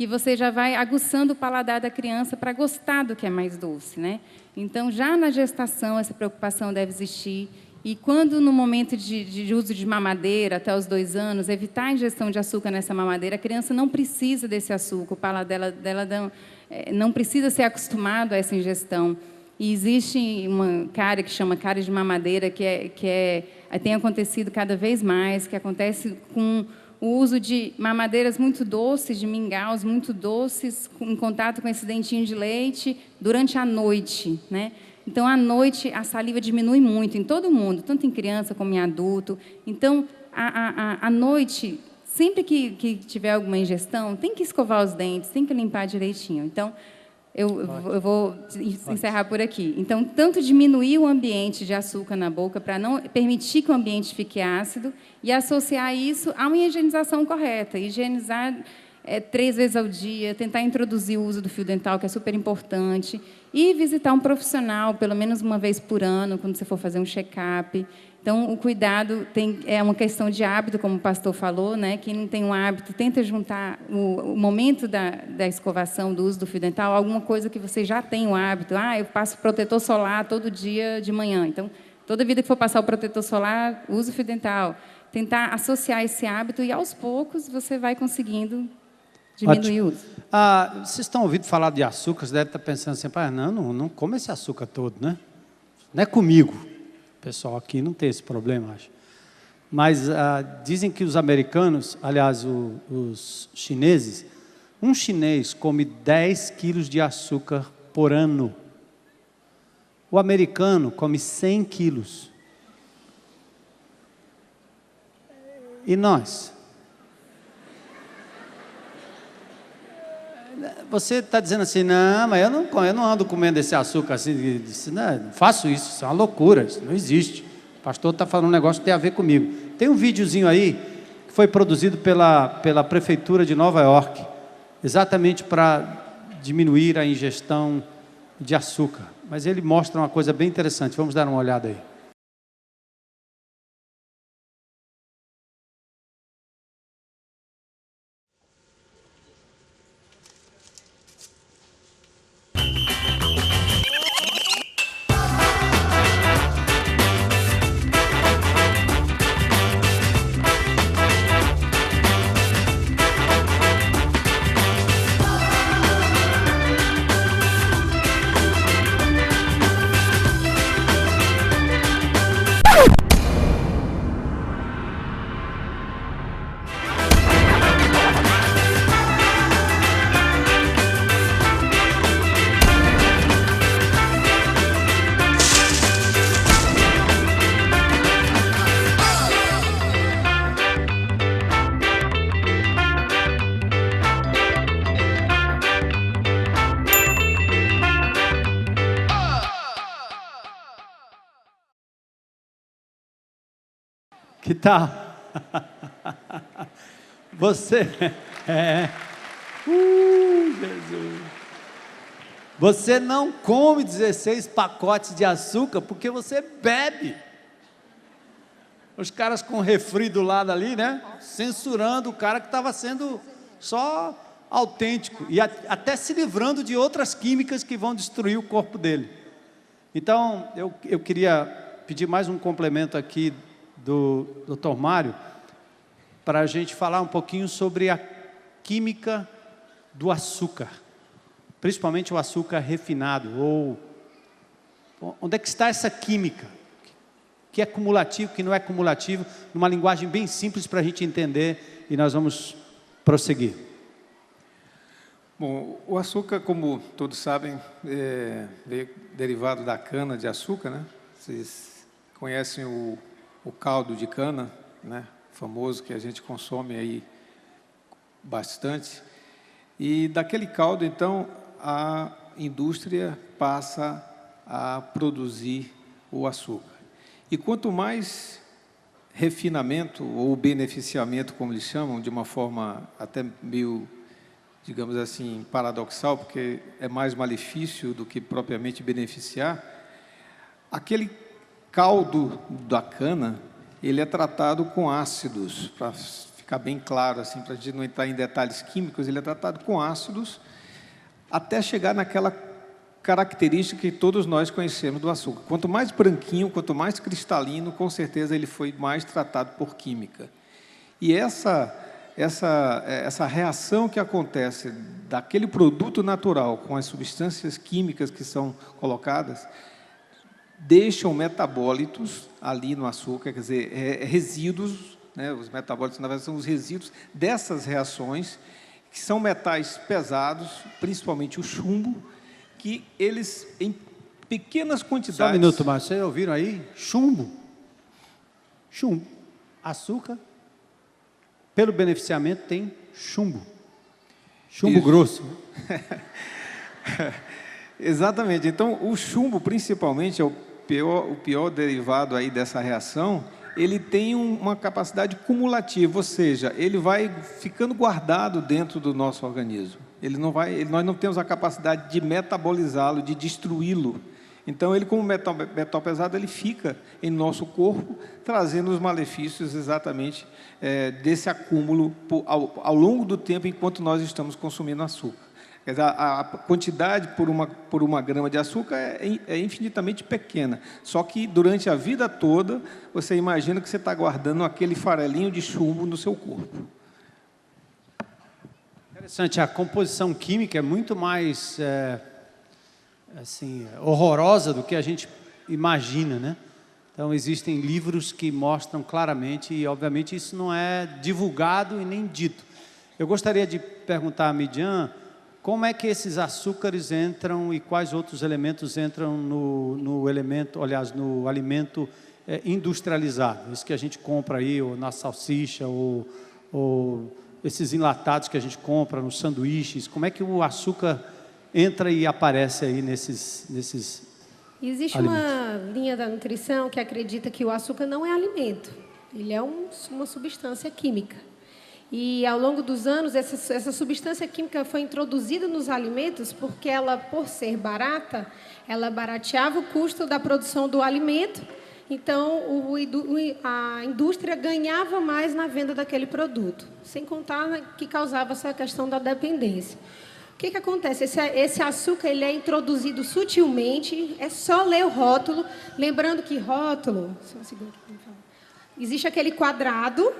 você já vai aguçando o paladar da criança para gostar do que é mais doce, né? Então, já na gestação, essa preocupação deve existir. E quando, no momento de uso de mamadeira, até os 2 anos, evitar a ingestão de açúcar nessa mamadeira, a criança não precisa desse açúcar, o paladar dela não precisa ser acostumado a essa ingestão. E existe uma cárie que chama cárie de mamadeira, que tem acontecido cada vez mais, que acontece com o uso de mamadeiras muito doces, de mingaus muito doces, em contato com esse dentinho de leite, durante a noite, né? Então, à noite, a saliva diminui muito em todo mundo, tanto em criança como em adulto. Então, à noite, sempre que tiver alguma ingestão, tem que escovar os dentes, tem que limpar direitinho. Então, eu vou encerrar por aqui. Então, tanto diminuir o ambiente de açúcar na boca para não permitir que o ambiente fique ácido e associar isso a uma higienização correta. Higienizar 3 vezes ao dia, tentar introduzir o uso do fio dental, que é super importante, e visitar um profissional, pelo menos uma vez por ano, quando você for fazer um check-up. Então, o cuidado é uma questão de hábito, como o pastor falou, né? Quem não tem um hábito, tenta juntar o momento da escovação, do uso do fio dental, alguma coisa que você já tem o hábito. Eu passo protetor solar todo dia de manhã. Então, toda vida que for passar o protetor solar, use o fio dental. Tentar associar esse hábito e, aos poucos, você vai conseguindo diminuir o uso. Vocês estão ouvindo falar de açúcar, você deve estar pensando assim, não come esse açúcar todo, né? Não é comigo. O pessoal aqui não tem esse problema, acho. Mas dizem que os americanos, aliás, os chineses, um chinês come 10 quilos de açúcar por ano. O americano come 100 quilos. E nós? Você está dizendo assim, não, mas eu não ando comendo esse açúcar assim, não faço isso é uma loucura, isso não existe. O pastor está falando um negócio que tem a ver comigo. Tem um videozinho aí, que foi produzido pela Prefeitura de Nova York, exatamente para diminuir a ingestão de açúcar. Mas ele mostra uma coisa bem interessante. Vamos dar uma olhada aí. Que tal? Você... Jesus. Você não come 16 pacotes de açúcar porque você bebe. Os caras com refri do lado ali, né? Censurando o cara que estava sendo só autêntico. E até se livrando de outras químicas que vão destruir o corpo dele. Então, eu queria pedir mais um complemento aqui do Dr. Mário, para a gente falar um pouquinho sobre a química do açúcar, principalmente o açúcar refinado, ou onde é que está essa química, que é cumulativo, que não é cumulativo, numa linguagem bem simples para a gente entender, e nós vamos prosseguir. Bom, o açúcar, como todos sabem, é derivado da cana de açúcar, né? Vocês conhecem o caldo de cana, né, famoso, que a gente consome aí bastante. E daquele caldo, então, a indústria passa a produzir o açúcar. E quanto mais refinamento ou beneficiamento, como eles chamam, de uma forma até meio, digamos assim, paradoxal, porque é mais malefício do que propriamente beneficiar, aquele caldo da cana, ele é tratado com ácidos, para ficar bem claro, assim, para a gente não entrar em detalhes químicos, ele é tratado com ácidos até chegar naquela característica que todos nós conhecemos do açúcar. Quanto mais branquinho, quanto mais cristalino, com certeza ele foi mais tratado por química. E essa reação que acontece daquele produto natural com as substâncias químicas que são colocadas, deixam metabólitos ali no açúcar, quer dizer, resíduos, né? Os metabólitos, na verdade, são os resíduos dessas reações, que são metais pesados, principalmente o chumbo, que eles, em pequenas quantidades... Só um minuto, Márcio, vocês ouviram aí? Chumbo. Chumbo. Açúcar, pelo beneficiamento, tem chumbo. Chumbo grosso. Exatamente. Então, o chumbo, principalmente, é o pior derivado aí dessa reação. Ele tem uma capacidade cumulativa, ou seja, ele vai ficando guardado dentro do nosso organismo. Nós não temos a capacidade de metabolizá-lo, de destruí-lo. Então, ele, como metal pesado, ele fica em nosso corpo, trazendo os malefícios exatamente desse acúmulo ao longo do tempo, enquanto nós estamos consumindo açúcar. Quer dizer, a quantidade por uma grama de açúcar é infinitamente pequena. Só que, durante a vida toda, você imagina que você está guardando aquele farelinho de chumbo no seu corpo. Interessante, a composição química é muito mais horrorosa do que a gente imagina, né? Então, existem livros que mostram claramente, e obviamente isso não é divulgado e nem dito. Eu gostaria de perguntar a Midian, como é que esses açúcares entram e quais outros elementos entram no alimento industrializado? Isso que a gente compra aí, ou na salsicha, ou esses enlatados que a gente compra nos sanduíches. Como é que o açúcar entra e aparece aí nesses Existe alimentos? Uma linha da nutrição que acredita que o açúcar não é alimento. Ele é uma substância química. E, ao longo dos anos, essa substância química foi introduzida nos alimentos porque ela, por ser barata, ela barateava o custo da produção do alimento. Então, a indústria ganhava mais na venda daquele produto, sem contar que causava essa questão da dependência. O que acontece? Esse açúcar ele é introduzido sutilmente, é só ler o rótulo. Lembrando que rótulo... Só um segundo, existe aquele quadrado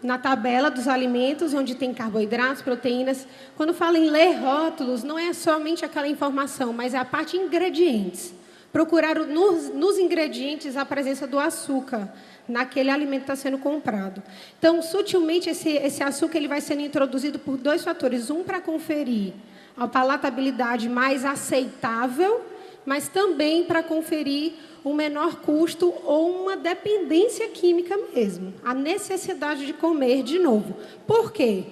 na tabela dos alimentos, onde tem carboidratos, proteínas. Quando fala em ler rótulos, não é somente aquela informação, mas é a parte de ingredientes. Procurar nos ingredientes a presença do açúcar naquele alimento que está sendo comprado. Então, sutilmente, esse açúcar ele vai sendo introduzido por 2 fatores. Um, para conferir a palatabilidade mais aceitável, mas também para conferir um menor custo ou uma dependência química mesmo. A necessidade de comer de novo. Por quê?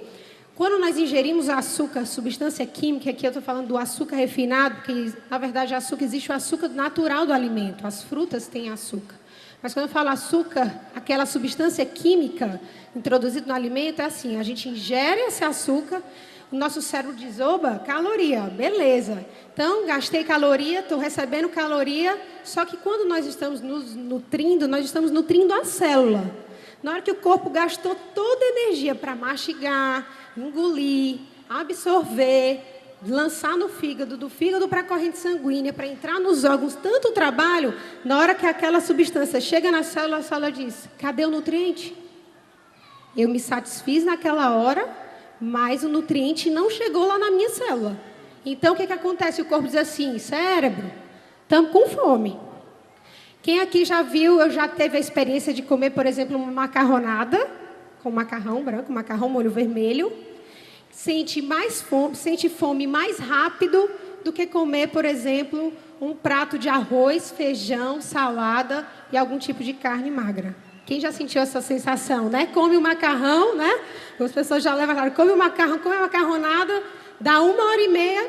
Quando nós ingerimos açúcar, substância química, aqui eu estou falando do açúcar refinado, porque, na verdade, existe o açúcar natural do alimento. As frutas têm açúcar. Mas, quando eu falo açúcar, aquela substância química introduzida no alimento, é assim, a gente ingere esse açúcar, o nosso cérebro diz, oba, caloria, beleza. Então, gastei caloria, estou recebendo caloria, só que quando nós estamos nos nutrindo, nós estamos nutrindo a célula. Na hora que o corpo gastou toda a energia para mastigar, engolir, absorver, lançar no fígado, do fígado para a corrente sanguínea, para entrar nos órgãos, tanto trabalho, na hora que aquela substância chega na célula, a célula diz, cadê o nutriente? Eu me satisfiz naquela hora, mas o nutriente não chegou lá na minha célula. Então, o que acontece? O corpo diz assim, cérebro, estamos com fome. Quem aqui já viu, eu já teve a experiência de comer, por exemplo, uma macarronada, com macarrão branco, macarrão molho vermelho, sente fome mais rápido do que comer, por exemplo, um prato de arroz, feijão, salada e algum tipo de carne magra. Quem já sentiu essa sensação, né? Come o macarrão, né? As pessoas já levam, come o macarrão, come a macarronada, dá 1h30,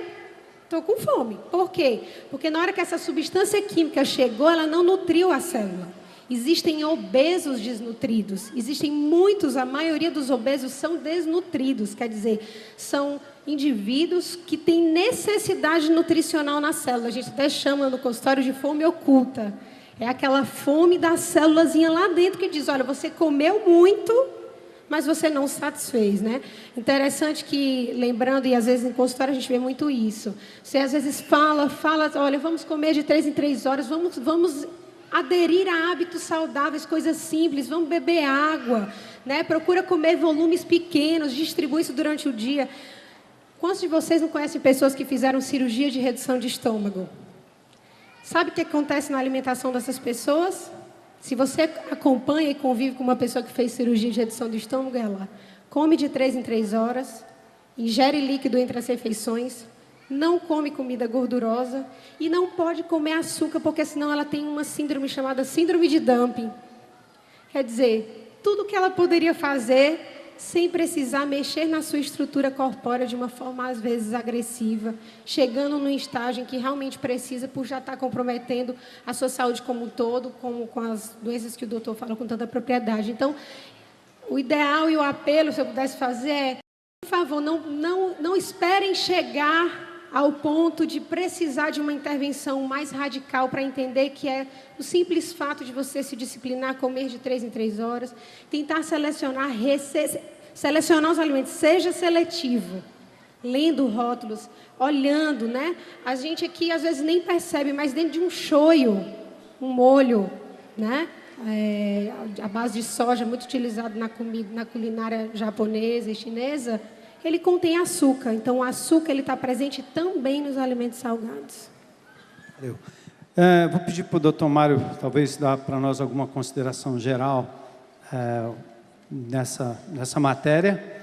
estou com fome. Por quê? Porque na hora que essa substância química chegou, ela não nutriu a célula. Existem obesos desnutridos. Existem muitos, a maioria dos obesos são desnutridos. Quer dizer, são indivíduos que têm necessidade nutricional na célula. A gente até chama no consultório de fome oculta. É aquela fome da célulazinha lá dentro que diz, olha, você comeu muito, mas você não satisfez, né? Interessante que, lembrando, e às vezes em consultório a gente vê muito isso. Você às vezes fala, olha, vamos comer de 3 em 3 horas, vamos aderir a hábitos saudáveis, coisas simples, vamos beber água, né? Procura comer volumes pequenos, distribui isso durante o dia. Quantos de vocês não conhecem pessoas que fizeram cirurgia de redução de estômago? Sabe o que acontece na alimentação dessas pessoas? Se você acompanha e convive com uma pessoa que fez cirurgia de redução do estômago, ela come de 3 em 3 horas, ingere líquido entre as refeições, não come comida gordurosa e não pode comer açúcar, porque senão ela tem uma síndrome chamada síndrome de dumping. Quer dizer, tudo que ela poderia fazer sem precisar mexer na sua estrutura corpórea de uma forma, às vezes, agressiva, chegando num estágio em que realmente precisa, por já estar comprometendo a sua saúde como um todo, com as doenças que o doutor fala com tanta propriedade. Então, o ideal e o apelo, se eu pudesse fazer, é, por favor, não esperem chegar ao ponto de precisar de uma intervenção mais radical para entender que é o simples fato de você se disciplinar, comer de 3 em 3 horas, tentar selecionar os alimentos, seja seletivo, lendo rótulos, olhando, né? A gente aqui às vezes nem percebe, mas dentro de um shoyu, um molho, né? A base de soja, muito utilizado na culinária japonesa e chinesa, ele contém açúcar. Então, o açúcar está presente também nos alimentos salgados. Valeu. Vou pedir para o doutor Mário, talvez, dar para nós alguma consideração geral nessa matéria.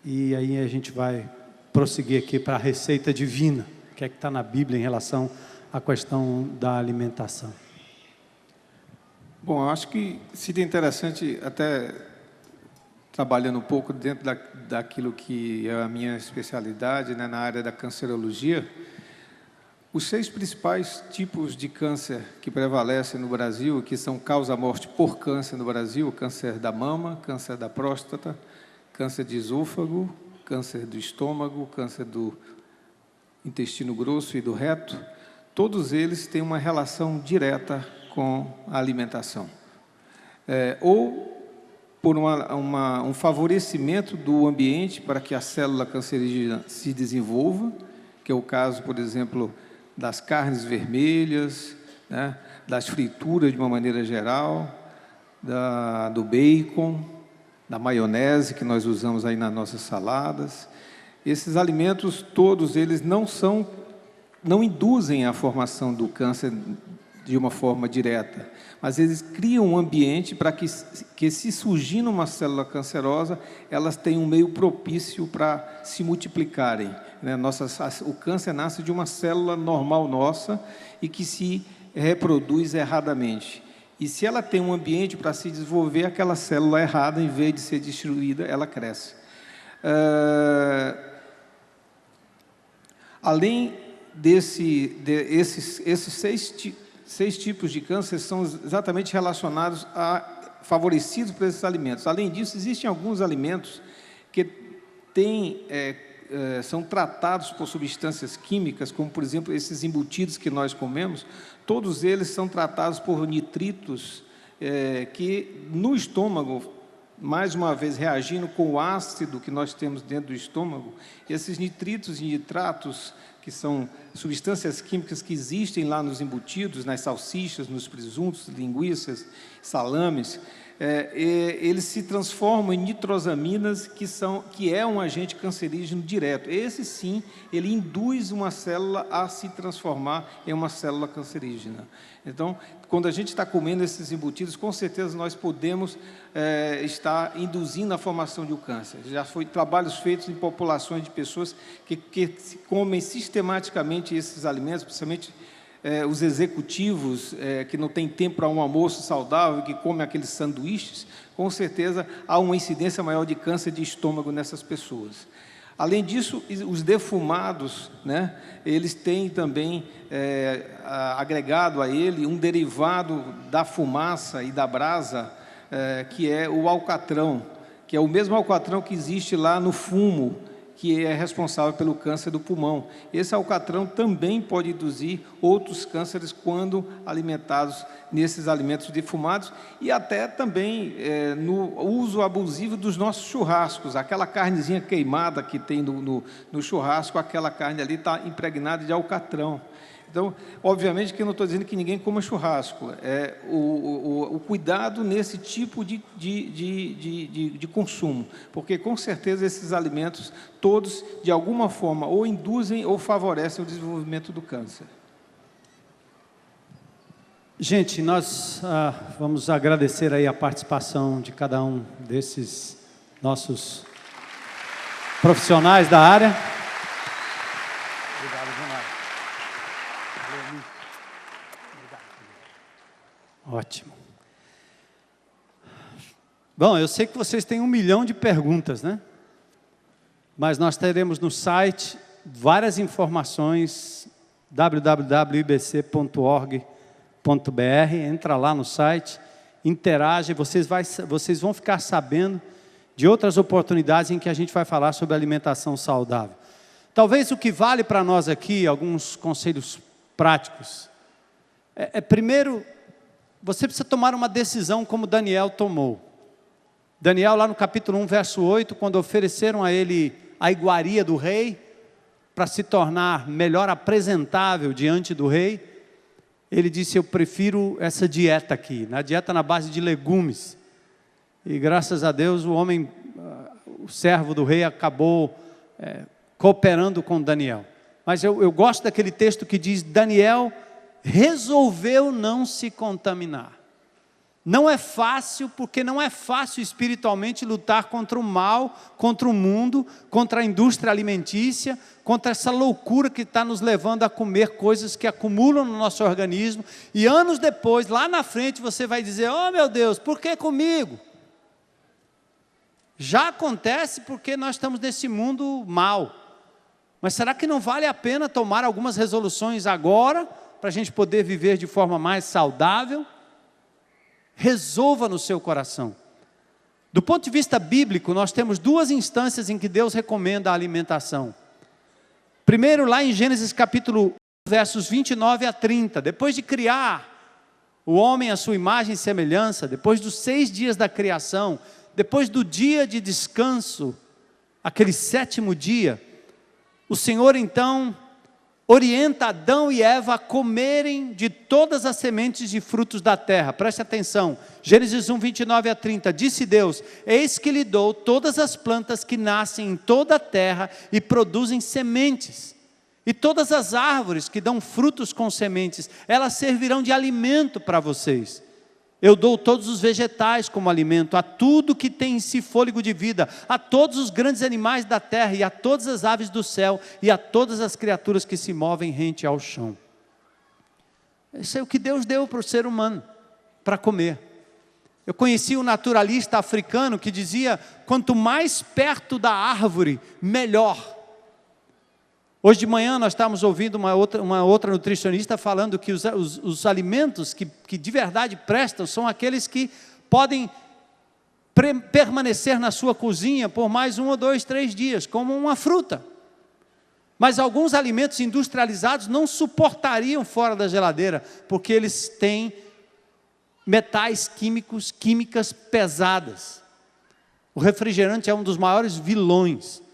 E aí a gente vai prosseguir aqui para a receita divina, que é que está na Bíblia em relação à questão da alimentação. Bom, eu acho que seria interessante até trabalhando um pouco dentro daquilo que é a minha especialidade, né, na área da cancerologia, Os 6 principais tipos de câncer que prevalecem no Brasil, que são causa-morte por câncer no Brasil: câncer da mama, câncer da próstata, câncer de esôfago, câncer do estômago, câncer do intestino grosso e do reto, todos eles têm uma relação direta com a alimentação. Ou por um favorecimento do ambiente para que a célula cancerígena se desenvolva, que é o caso, por exemplo, das carnes vermelhas, né, das frituras de uma maneira geral, do bacon, da maionese que nós usamos aí nas nossas saladas. Esses alimentos, todos eles não induzem a formação do câncer de uma forma direta, mas eles criam um ambiente para que se surgindo uma célula cancerosa, elas tenham um meio propício para se multiplicarem, né? O câncer nasce de uma célula normal nossa e que se reproduz erradamente. E se ela tem um ambiente para se desenvolver, aquela célula errada, em vez de ser destruída, ela cresce. Além esses 6 tipos de câncer são exatamente relacionados favorecidos por esses alimentos. Além disso, existem alguns alimentos que são tratados por substâncias químicas, como, por exemplo, esses embutidos que nós comemos. Todos eles são tratados por nitritos que, no estômago, mais uma vez, reagindo com o ácido que nós temos dentro do estômago, esses nitritos e nitratos, que são substâncias químicas que existem lá nos embutidos, nas salsichas, nos presuntos, linguiças, salames, eles se transformam em nitrosaminas, que é um agente cancerígeno direto. Esse, sim, ele induz uma célula a se transformar em uma célula cancerígena. Então, quando a gente está comendo esses embutidos, com certeza nós podemos estar induzindo a formação de um câncer. Já foi trabalhos feitos em populações de pessoas que comem sistematicamente esses alimentos, principalmente os executivos que não têm tempo para um almoço saudável, que comem aqueles sanduíches, com certeza há uma incidência maior de câncer de estômago nessas pessoas. Além disso, os defumados, né, eles têm também agregado a ele um derivado da fumaça e da brasa, que é o alcatrão, que é o mesmo alcatrão que existe lá no fumo, que é responsável pelo câncer do pulmão. Esse alcatrão também pode induzir outros cânceres quando alimentados nesses alimentos defumados, e até também no uso abusivo dos nossos churrascos. Aquela carnezinha queimada que tem no churrasco, aquela carne ali está impregnada de alcatrão. Então, obviamente que eu não estou dizendo que ninguém coma churrasco, o cuidado nesse tipo de consumo, porque com certeza esses alimentos todos, de alguma forma, ou induzem ou favorecem o desenvolvimento do câncer. Gente, nós vamos agradecer aí a participação de cada um desses nossos profissionais da área. Ótimo. Bom, eu sei que vocês têm 1 milhão de perguntas, né? Mas nós teremos no site várias informações, www.ibc.org.br. Entra lá no site, interage, vocês vão ficar sabendo de outras oportunidades em que a gente vai falar sobre alimentação saudável. Talvez o que vale para nós aqui, alguns conselhos práticos, primeiro, você precisa tomar uma decisão como Daniel tomou. Daniel, lá no capítulo 1, verso 8, quando ofereceram a ele a iguaria do rei, para se tornar melhor apresentável diante do rei, ele disse: eu prefiro essa dieta aqui, na dieta na base de legumes. E graças a Deus o servo do rei acabou cooperando com Daniel. Mas eu gosto daquele texto que diz: Daniel resolveu não se contaminar. Não é fácil, porque não é fácil espiritualmente lutar contra o mal, contra o mundo, contra a indústria alimentícia, contra essa loucura que está nos levando a comer coisas que acumulam no nosso organismo, e anos depois, lá na frente, você vai dizer: oh meu Deus, por que comigo? Já acontece porque nós estamos nesse mundo mal. Mas será que não vale a pena tomar algumas resoluções agora, para a gente poder viver de forma mais saudável? Resolva no seu coração. Do ponto de vista bíblico, nós temos duas instâncias em que Deus recomenda a alimentação. Primeiro, lá em Gênesis capítulo 1, versos 29 a 30, depois de criar o homem à sua imagem e semelhança, depois dos 6 dias da criação, depois do dia de descanso, aquele 7º dia, o Senhor então orienta Adão e Eva a comerem de todas as sementes de frutos da terra. Preste atenção, Gênesis 1, 29 a 30, disse Deus: eis que lhe dou todas as plantas que nascem em toda a terra e produzem sementes, e todas as árvores que dão frutos com sementes, elas servirão de alimento para vocês. Eu dou todos os vegetais como alimento, a tudo que tem em si fôlego de vida, a todos os grandes animais da terra, e a todas as aves do céu, e a todas as criaturas que se movem rente ao chão. Isso é o que Deus deu para o ser humano, para comer. Eu conheci um naturalista africano que dizia: quanto mais perto da árvore, melhor. Hoje de manhã nós estávamos ouvindo uma outra nutricionista falando que os alimentos que de verdade prestam são aqueles que podem permanecer na sua cozinha por mais 1 ou 2, 3 dias, como uma fruta. Mas alguns alimentos industrializados não suportariam fora da geladeira, porque eles têm metais químicas pesadas. O refrigerante é um dos maiores vilões.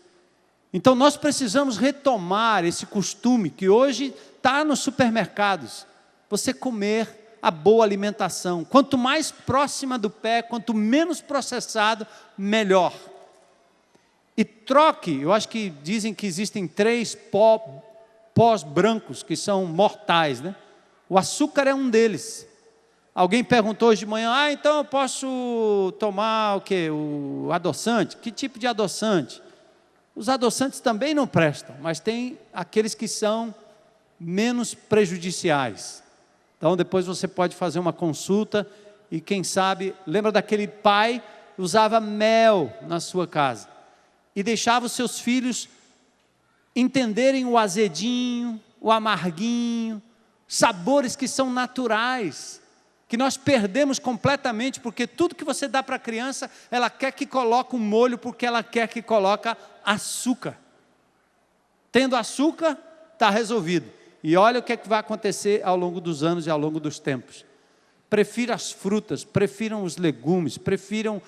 Então nós precisamos retomar esse costume que hoje está nos supermercados. Você comer a boa alimentação. Quanto mais próxima do pé, quanto menos processado, melhor. E troque, eu acho que dizem que existem 3 pós brancos que são mortais, né? O açúcar é um deles. Alguém perguntou hoje de manhã: então eu posso tomar o quê? O adoçante? Que tipo de adoçante? Os adoçantes também não prestam, mas tem aqueles que são menos prejudiciais. Então depois você pode fazer uma consulta e quem sabe, lembra daquele pai que usava mel na sua casa e deixava os seus filhos entenderem o azedinho, o amarguinho, sabores que são naturais, que nós perdemos completamente, porque tudo que você dá para a criança, ela quer que coloque um molho, porque ela quer que coloque açúcar. Tendo açúcar, está resolvido. E olha o que vai acontecer ao longo dos anos e ao longo dos tempos. Prefira as frutas, prefiram os legumes, prefiram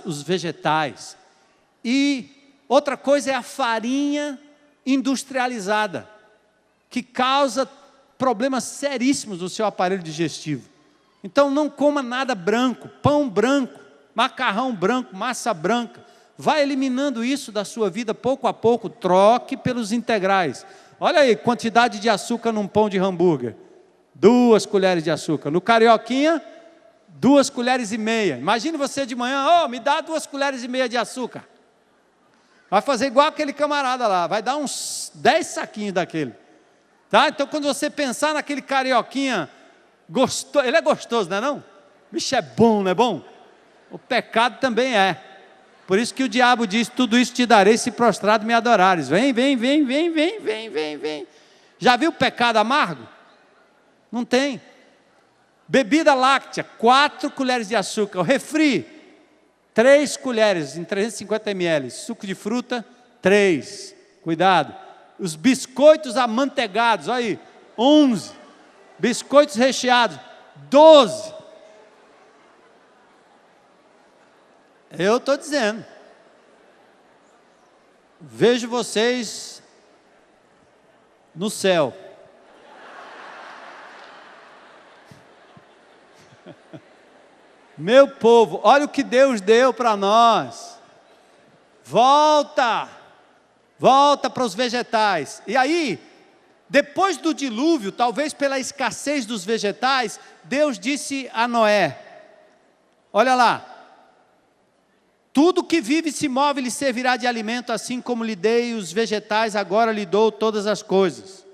os vegetais. E outra coisa é a farinha industrializada, que causa problemas seríssimos no seu aparelho digestivo. Então não coma nada branco, pão branco, macarrão branco, massa branca. Vai eliminando isso da sua vida pouco a pouco, troque pelos integrais. Olha aí, quantidade de açúcar num pão de hambúrguer. 2 colheres de açúcar. No carioquinha, 2,5 colheres. Imagine você de manhã: me dá 2,5 colheres de açúcar. Vai fazer igual aquele camarada lá, vai dar uns 10 saquinhos daquele. Tá? Então quando você pensar naquele carioquinha, ele é gostoso, não é não? Bicho, é bom, não é bom? O pecado também é. Por isso que o diabo diz: tudo isso te darei se prostrado me adorares. Vem. Já viu o pecado amargo? Não tem. Bebida láctea, 4 colheres de açúcar. O refri, 3 colheres em 350 ml. Suco de fruta, 3. Cuidado. Os biscoitos amanteigados, olha aí, 11. Biscoitos recheados, 12. Eu estou dizendo. Vejo vocês no céu. Meu povo, olha o que Deus deu para nós. Volta para os vegetais. E aí, depois do dilúvio, talvez pela escassez dos vegetais, Deus disse a Noé: olha lá, tudo que vive e se move lhe servirá de alimento, assim como lhe dei os vegetais, agora lhe dou todas as coisas.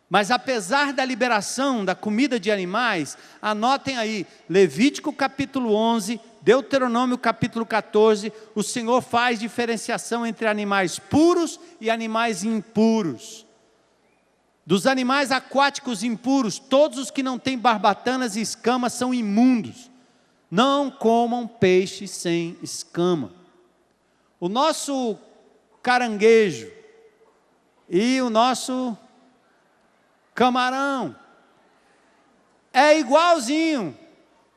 Mas apesar da liberação da comida de animais, anotem aí, Levítico capítulo 11, Deuteronômio capítulo 14, o Senhor faz diferenciação entre animais puros e animais impuros. Dos animais aquáticos impuros, todos os que não têm barbatanas e escamas são imundos. Não comam peixe sem escama. O nosso caranguejo e o nosso camarão é igualzinho.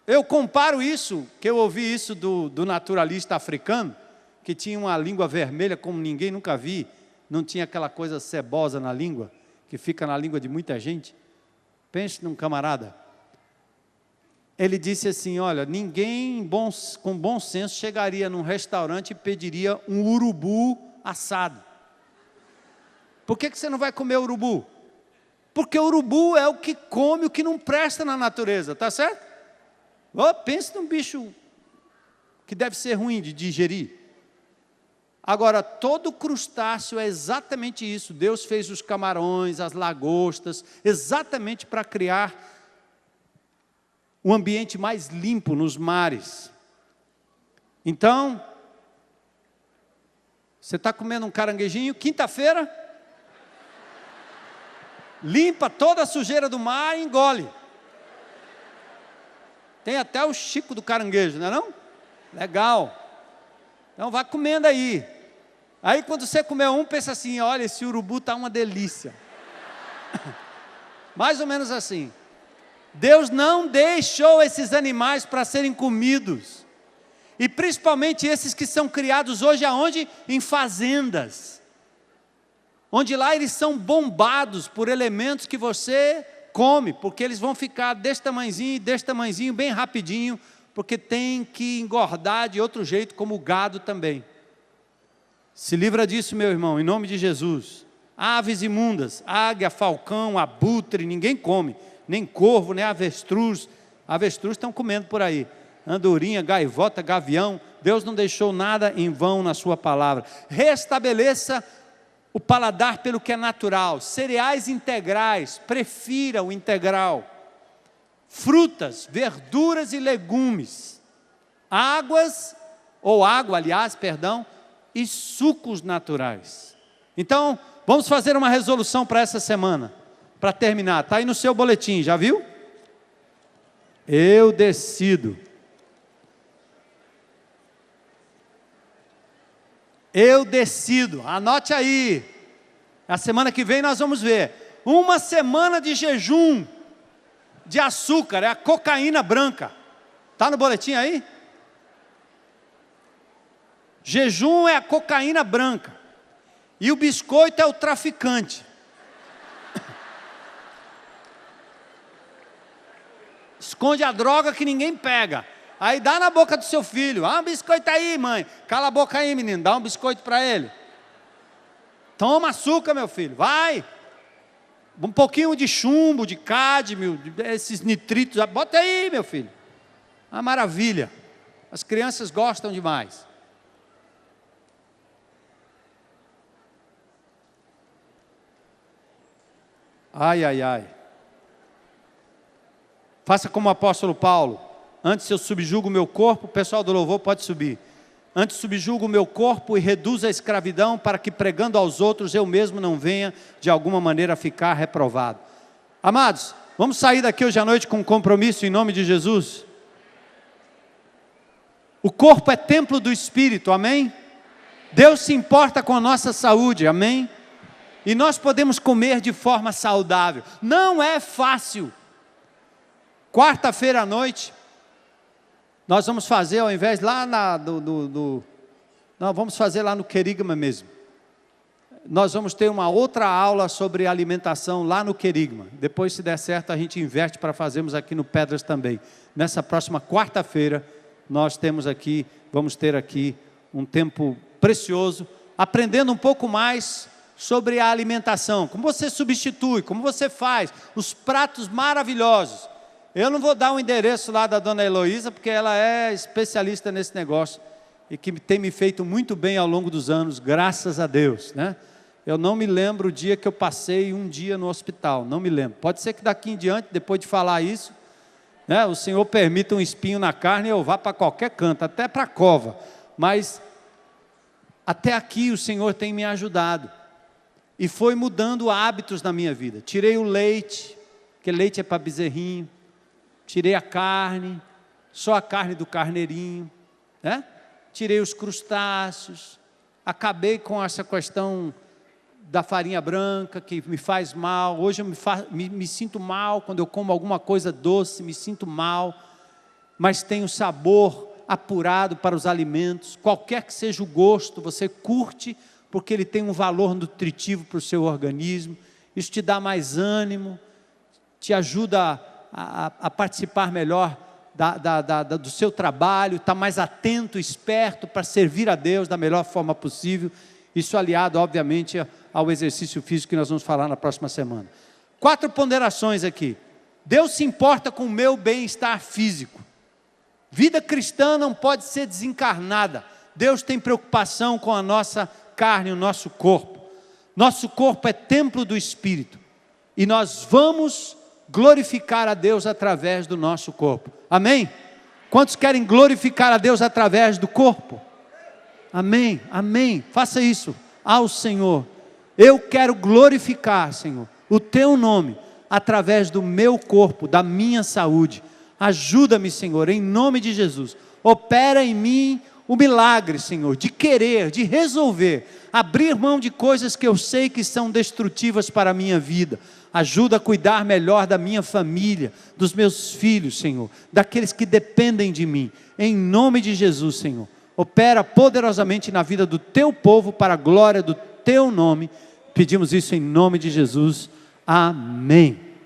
Eu comparo isso, que eu ouvi isso do naturalista africano, que tinha uma língua vermelha como ninguém nunca vi, não tinha aquela coisa cebosa na língua, que fica na língua de muita gente. Pense num camarada. Ele disse assim, olha, ninguém com bom senso chegaria num restaurante e pediria um urubu assado. Por que você não vai comer urubu? Porque o urubu é o que come o que não presta na natureza, tá certo? Oh, pense num bicho que deve ser ruim de digerir. Agora, todo crustáceo é exatamente isso. Deus fez os camarões, as lagostas, exatamente para criar um ambiente mais limpo nos mares. Então, você está comendo um caranguejinho, quinta-feira, limpa toda a sujeira do mar e engole. Tem até o chico do caranguejo, não é não? Legal. Então vá comendo aí. Aí quando você comer um, pensa assim, olha, esse urubu está uma delícia. Mais ou menos assim. Deus não deixou esses animais para serem comidos. E principalmente esses que são criados hoje aonde? Em fazendas. Onde lá eles são bombados por elementos que você come, porque eles vão ficar desse tamanhozinho, bem rapidinho, porque tem que engordar de outro jeito, como o gado também. Se livra disso, meu irmão, em nome de Jesus. Aves imundas, águia, falcão, abutre, ninguém come, nem corvo, nem avestruz. Avestruz estão comendo por aí. Andorinha, gaivota, gavião. Deus não deixou nada em vão na sua palavra. Restabeleça o paladar pelo que é natural, cereais integrais, prefira o integral, frutas, verduras e legumes, água, e sucos naturais. Então, vamos fazer uma resolução para essa semana, para terminar, está aí no seu boletim, já viu? Eu decido. Eu decido, anote aí, a semana que vem nós vamos ver, uma semana de jejum de açúcar, é a cocaína branca, está no boletim aí? Jejum é a cocaína branca, e o biscoito é o traficante. Esconde a droga que ninguém pega. Aí dá na boca do seu filho, um biscoito aí, mãe. Cala a boca aí, menino, dá um biscoito para ele. Toma açúcar, meu filho, vai. Um pouquinho de chumbo, de cádmio, esses nitritos, bota aí, meu filho. Uma maravilha. As crianças gostam demais. Ai, ai, ai. Faça como o apóstolo Paulo. Antes eu subjugo o meu corpo, o pessoal do louvor pode subir. Antes subjugo o meu corpo e reduzo a escravidão, para que pregando aos outros eu mesmo não venha de alguma maneira a ficar reprovado. Amados, vamos sair daqui hoje à noite com um compromisso em nome de Jesus? O corpo é templo do Espírito, amém? Deus se importa com a nossa saúde, amém? E nós podemos comer de forma saudável. Não é fácil. Quarta-feira à noite, nós vamos fazer, ao invés lá nós vamos fazer lá no Querigma mesmo. Nós vamos ter uma outra aula sobre alimentação lá no Querigma. Depois, se der certo, a gente inverte para fazermos aqui no Pedras também. Nessa próxima quarta-feira, vamos ter aqui um tempo precioso, aprendendo um pouco mais sobre a alimentação, como você substitui, como você faz, os pratos maravilhosos. Eu não vou dar o endereço lá da dona Heloísa, porque ela é especialista nesse negócio, e que tem me feito muito bem ao longo dos anos, graças a Deus, né? Eu não me lembro o dia que eu passei um dia no hospital, não me lembro. Pode ser que daqui em diante, depois de falar isso, né, o Senhor permita um espinho na carne e eu vá para qualquer canto, até para a cova. Mas até aqui o Senhor tem me ajudado. E foi mudando hábitos na minha vida. Tirei o leite, porque leite é para bezerrinho. Tirei a carne, só a carne do carneirinho, né? Tirei os crustáceos. Acabei com essa questão da farinha branca, que me faz mal. Hoje eu me sinto mal quando eu como alguma coisa doce, me sinto mal. Mas tem o sabor apurado para os alimentos. Qualquer que seja o gosto, você curte, porque ele tem um valor nutritivo para o seu organismo. Isso te dá mais ânimo, te ajuda a participar melhor do seu trabalho, estar mais atento, esperto para servir a Deus da melhor forma possível. Isso aliado, obviamente, ao exercício físico que nós vamos falar na próxima semana. 4 ponderações aqui. Deus se importa com o meu bem-estar físico. Vida cristã não pode ser desencarnada. Deus tem preocupação com a nossa carne, o nosso corpo. Nosso corpo é templo do Espírito. E nós vamos glorificar a Deus através do nosso corpo. Amém? Quantos querem glorificar a Deus através do corpo? Amém, amém. Faça isso ao Senhor. Eu quero glorificar, Senhor, o Teu nome através do meu corpo, da minha saúde. Ajuda-me, Senhor, em nome de Jesus. Opera em mim o milagre, Senhor, de querer, de resolver, abrir mão de coisas que eu sei que são destrutivas para a minha vida. Ajuda a cuidar melhor da minha família, dos meus filhos, Senhor, daqueles que dependem de mim. Em nome de Jesus, Senhor. Opera poderosamente na vida do Teu povo para a glória do Teu nome. Pedimos isso em nome de Jesus. Amém.